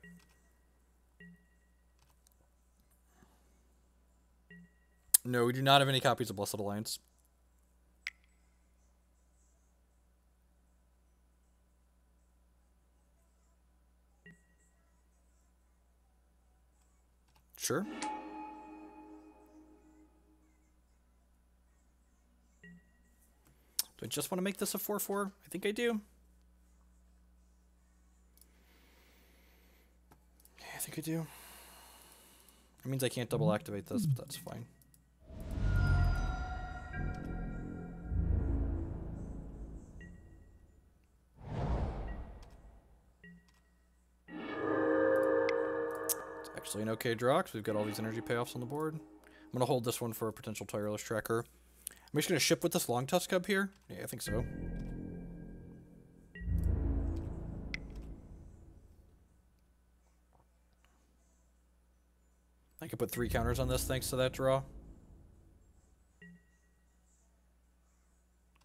No, we do not have any copies of Blessed Alliance. Sure. Do I just want to make this a 4/4? I think I do. Yeah, I think I do. That means I can't double activate this, but that's fine. It's actually an okay draw because we've got all these energy payoffs on the board. I'm going to hold this one for a potential Tireless Tracker. I'm just going to ship with this Longtusk Cub here. Yeah, I think so. I could put 3 counters on this thanks to that draw.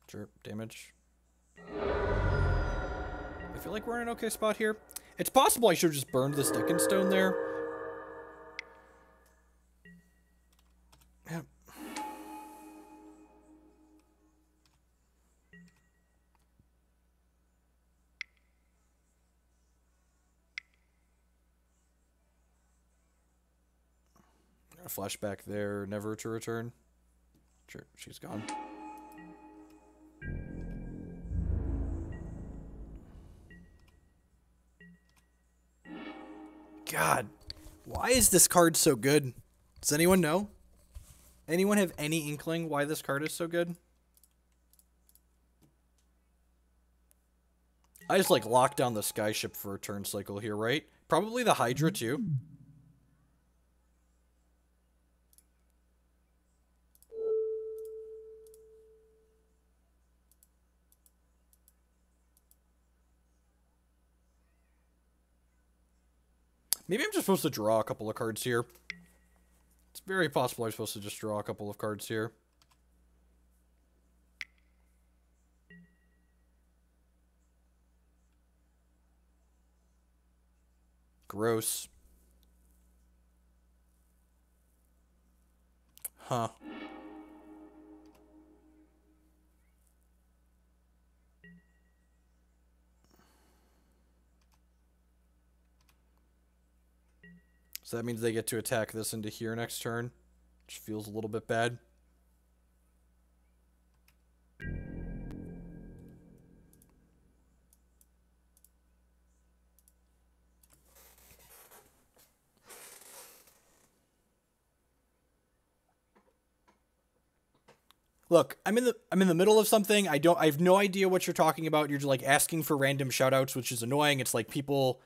Sure, damage. I feel like we're in an okay spot here. It's possible I should have just burned this Deccan Stone there. Yeah. A flashback there, never to return. Sure, she's gone. God, why is this card so good? Does anyone know? Anyone have any inkling why this card is so good? I just like lock down the Skyship for a turn cycle here, right? Probably the Hydra too. Maybe I'm just supposed to draw a couple of cards here. It's very possible I'm supposed to just draw a couple of cards here. Gross. Huh. So that means they get to attack this into here next turn, which feels a little bit bad. Look, I'm in the middle of something. I have no idea what you're talking about. You're just like asking for random shoutouts, which is annoying. It's like people,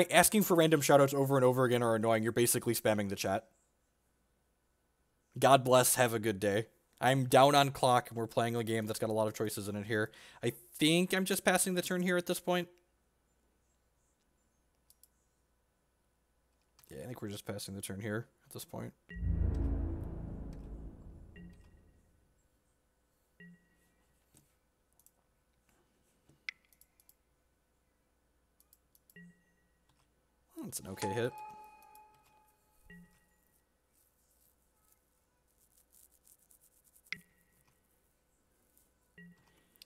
asking for random shoutouts over and over again are annoying. You're basically spamming the chat. God bless. Have a good day. I'm down on clock, and we're playing a game that's got a lot of choices in it here. I think I'm just passing the turn here at this point. Yeah, I think we're just passing the turn here at this point. That's an okay hit.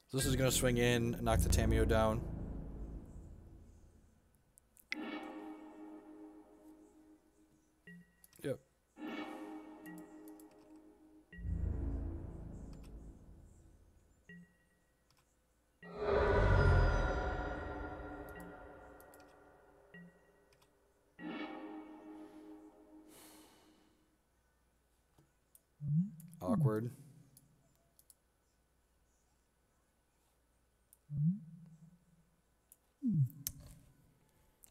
So this is going to swing in and knock the Tamiyo down. Yep. Awkward.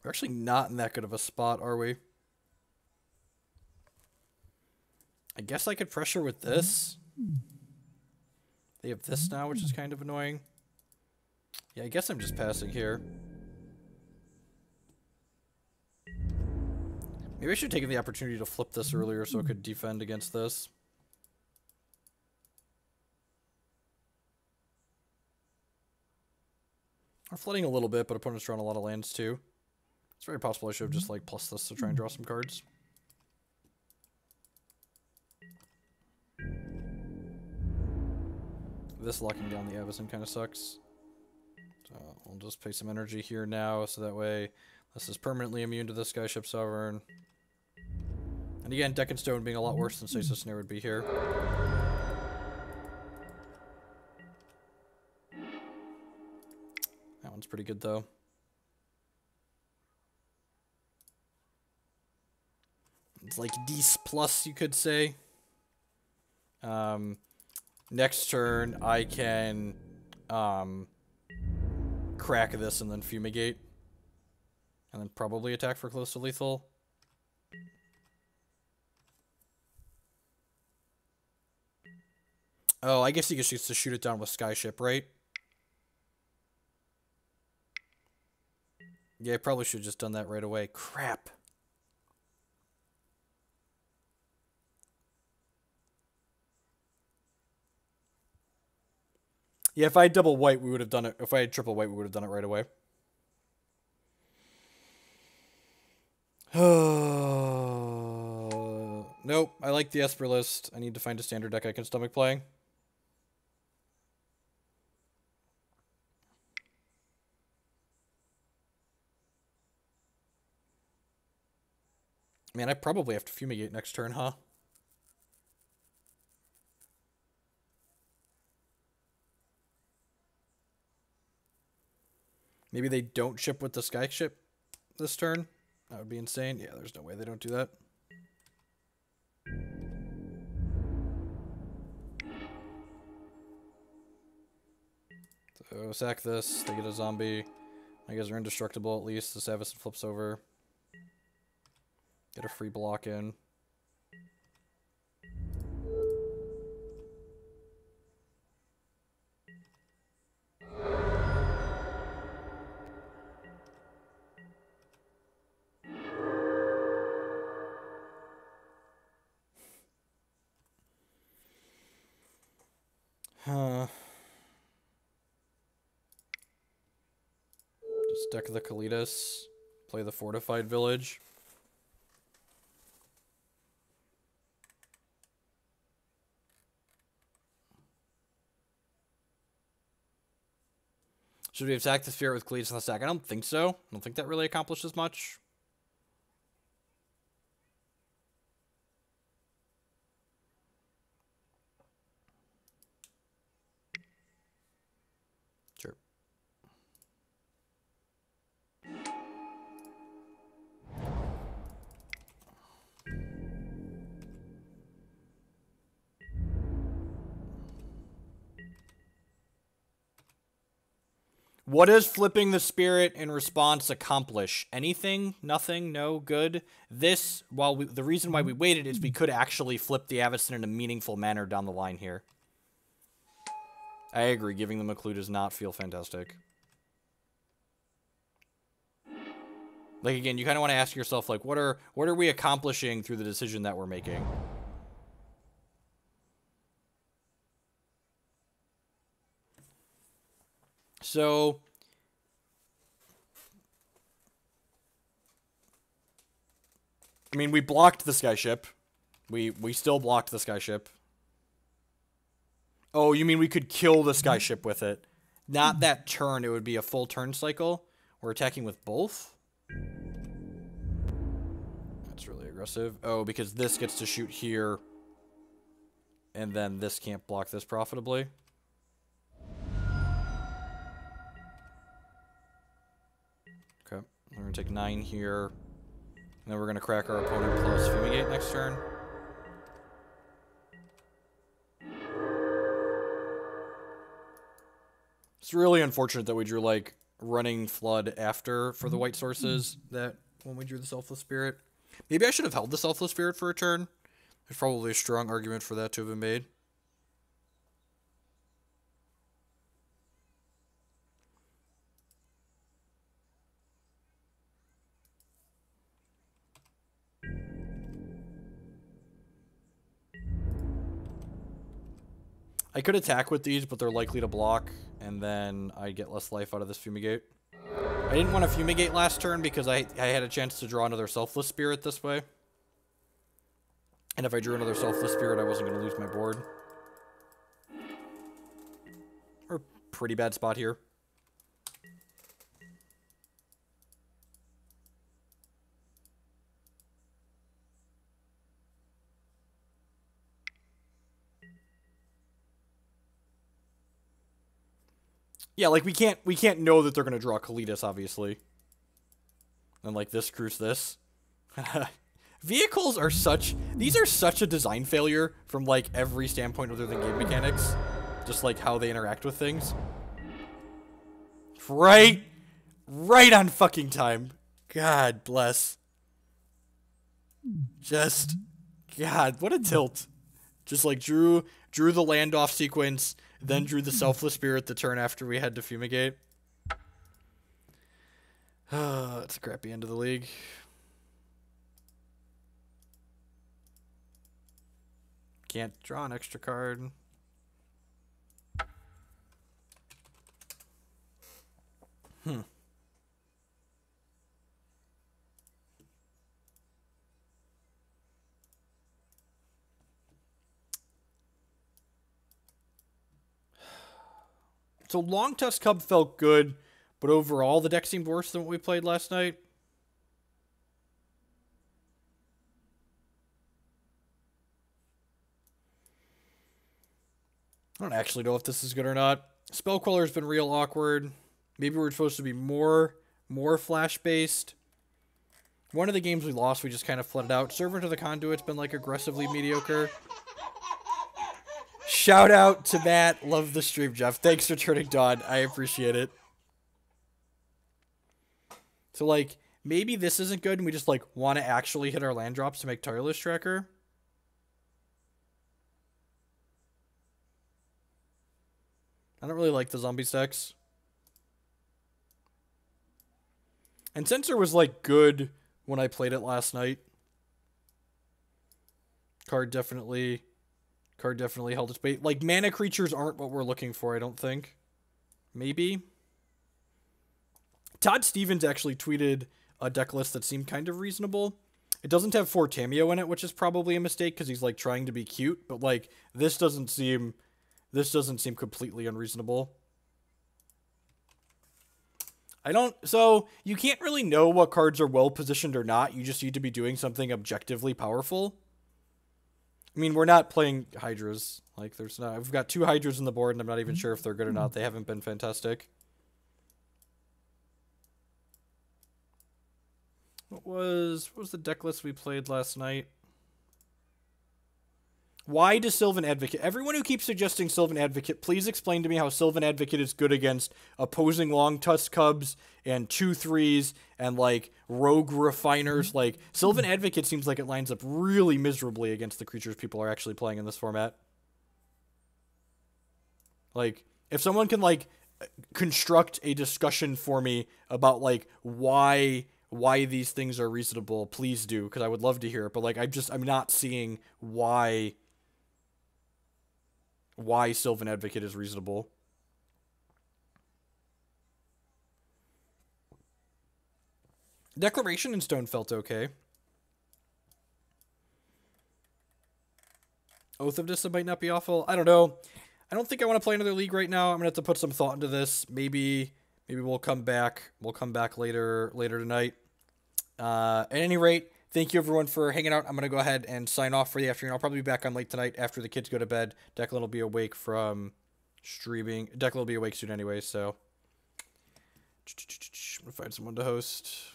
We're actually not in that good of a spot, are we? I guess I could pressure with this. They have this now, which is kind of annoying. Yeah, I guess I'm just passing here. Maybe I should have taken the opportunity to flip this earlier so I could defend against this. We're flooding a little bit, but opponent's drawing a lot of lands too. It's very possible I should have just like plus this to try and draw some cards. This locking down the Avacyn kind of sucks. So we'll just pay some energy here now, so that way this is permanently immune to the Skyship Sovereign. And again, Deck and Stone being a lot worse than Stasis Snare would be here. That one's pretty good, though. It's like Dece plus, you could say. Next turn, I can crack this and then Fumigate. And then probably attack for close to lethal. Oh, I guess he gets to shoot it down with Skyship, right? Yeah, I probably should have just done that right away. Crap. Yeah, if I had double white, we would have done it. If I had triple white, we would have done it right away. Nope, I like the Esper list. I need to find a standard deck I can stomach playing. Man, I probably have to Fumigate next turn, huh? Maybe they don't ship with the Sky Ship this turn? That would be insane. Yeah, there's no way they don't do that. So, sack this. They get a zombie. I guess they're indestructible at least. This Avacyn flips over. Get a free block in. Just deck the Kalitas. Play the Fortified Village. Should we attack the Spirit with Kalitas on the stack? I don't think so. I don't think that really accomplishes much. Sure. What does flipping the Spirit in response accomplish? Anything? Nothing? No? Good? This, the reason why we waited is we could actually flip the Avacyn in a meaningful manner down the line here. I agree, giving them a clue does not feel fantastic. Like, again, you kind of want to ask yourself, like, what are we accomplishing through the decision that we're making? So, I mean, we blocked the Skyship. We still blocked the Skyship. Oh, you mean we could kill the Skyship with it? Not that turn, it would be a full turn cycle. We're attacking with both? That's really aggressive. Oh, because this gets to shoot here. And then this can't block this profitably. Okay, we're going to take 9 here. And then we're going to crack our opponent plus Fumigate next turn. It's really unfortunate that we drew, like, Running Flood after for the white sources that when we drew the Selfless Spirit. Maybe I should have held the Selfless Spirit for a turn. There's probably a strong argument for that to have been made. I could attack with these, but they're likely to block, and then I get less life out of this Fumigate. I didn't want to Fumigate last turn because I had a chance to draw another Selfless Spirit this way. And if I drew another Selfless Spirit, I wasn't going to lose my board. We're a pretty bad spot here. Yeah, like we can't know that they're gonna draw Kalitas, obviously. And like this screws this. Vehicles are these are such a design failure from like every standpoint other than game mechanics. Just like how they interact with things. Right on fucking time. God bless. Just, God, what a tilt. Just like drew the land off sequence, then drew the Selfless Spirit the turn after we had to Fumigate. It's a crappy end of the league. Can't draw an extra card. So Longtusk Cub felt good, but overall the deck seemed worse than what we played last night. I don't actually know if this is good or not. Spell Queller has been real awkward. Maybe we're supposed to be more flash-based. One of the games we lost, we just kind of flooded out. Servant of the Conduit's been, like, aggressively mediocre. Shout out to Matt. Love the stream, Jeff. Thanks for turning Dawn. I appreciate it. So, like, maybe this isn't good and we just, like, want to actually hit our land drops to make Tireless Tracker. I don't really like the zombie stacks. And Sensor was, like, good when I played it last night. Card definitely held its bait. Like, mana creatures aren't what we're looking for, I don't think. Maybe. Todd Stevens actually tweeted a deck list that seemed kind of reasonable. It doesn't have 4 Tamiyo in it, which is probably a mistake because he's, like, trying to be cute. But, like, this doesn't seem completely unreasonable. So, you can't really know what cards are well-positioned or not. You just need to be doing something objectively powerful. I mean, we're not playing Hydras. Like, I've got 2 Hydras on the board, and I'm not even sure if they're good or not. They haven't been fantastic. What was the deck list we played last night? Why does Sylvan Advocate... Everyone who keeps suggesting Sylvan Advocate, please explain to me how Sylvan Advocate is good against opposing Longtusk Cubs and 2/3s and, like, Rogue Refiners. Like, Sylvan Advocate seems like it lines up really miserably against the creatures people are actually playing in this format. Like, if someone can, like, construct a discussion for me about, like, why these things are reasonable, please do, because I would love to hear it. But, like, I'm not seeing why Sylvan Advocate is reasonable. Declaration in Stone felt okay. Oath of Nissa might not be awful. I don't know. I don't think I want to play another league right now. I'm gonna have to put some thought into this. Maybe we'll come back. We'll come back later tonight. At any rate, thank you everyone for hanging out. I'm gonna go ahead and sign off for the afternoon. I'll probably be back on late tonight after the kids go to bed. Declan will be awake from streaming. Declan will be awake soon anyway, so I'm gonna find someone to host.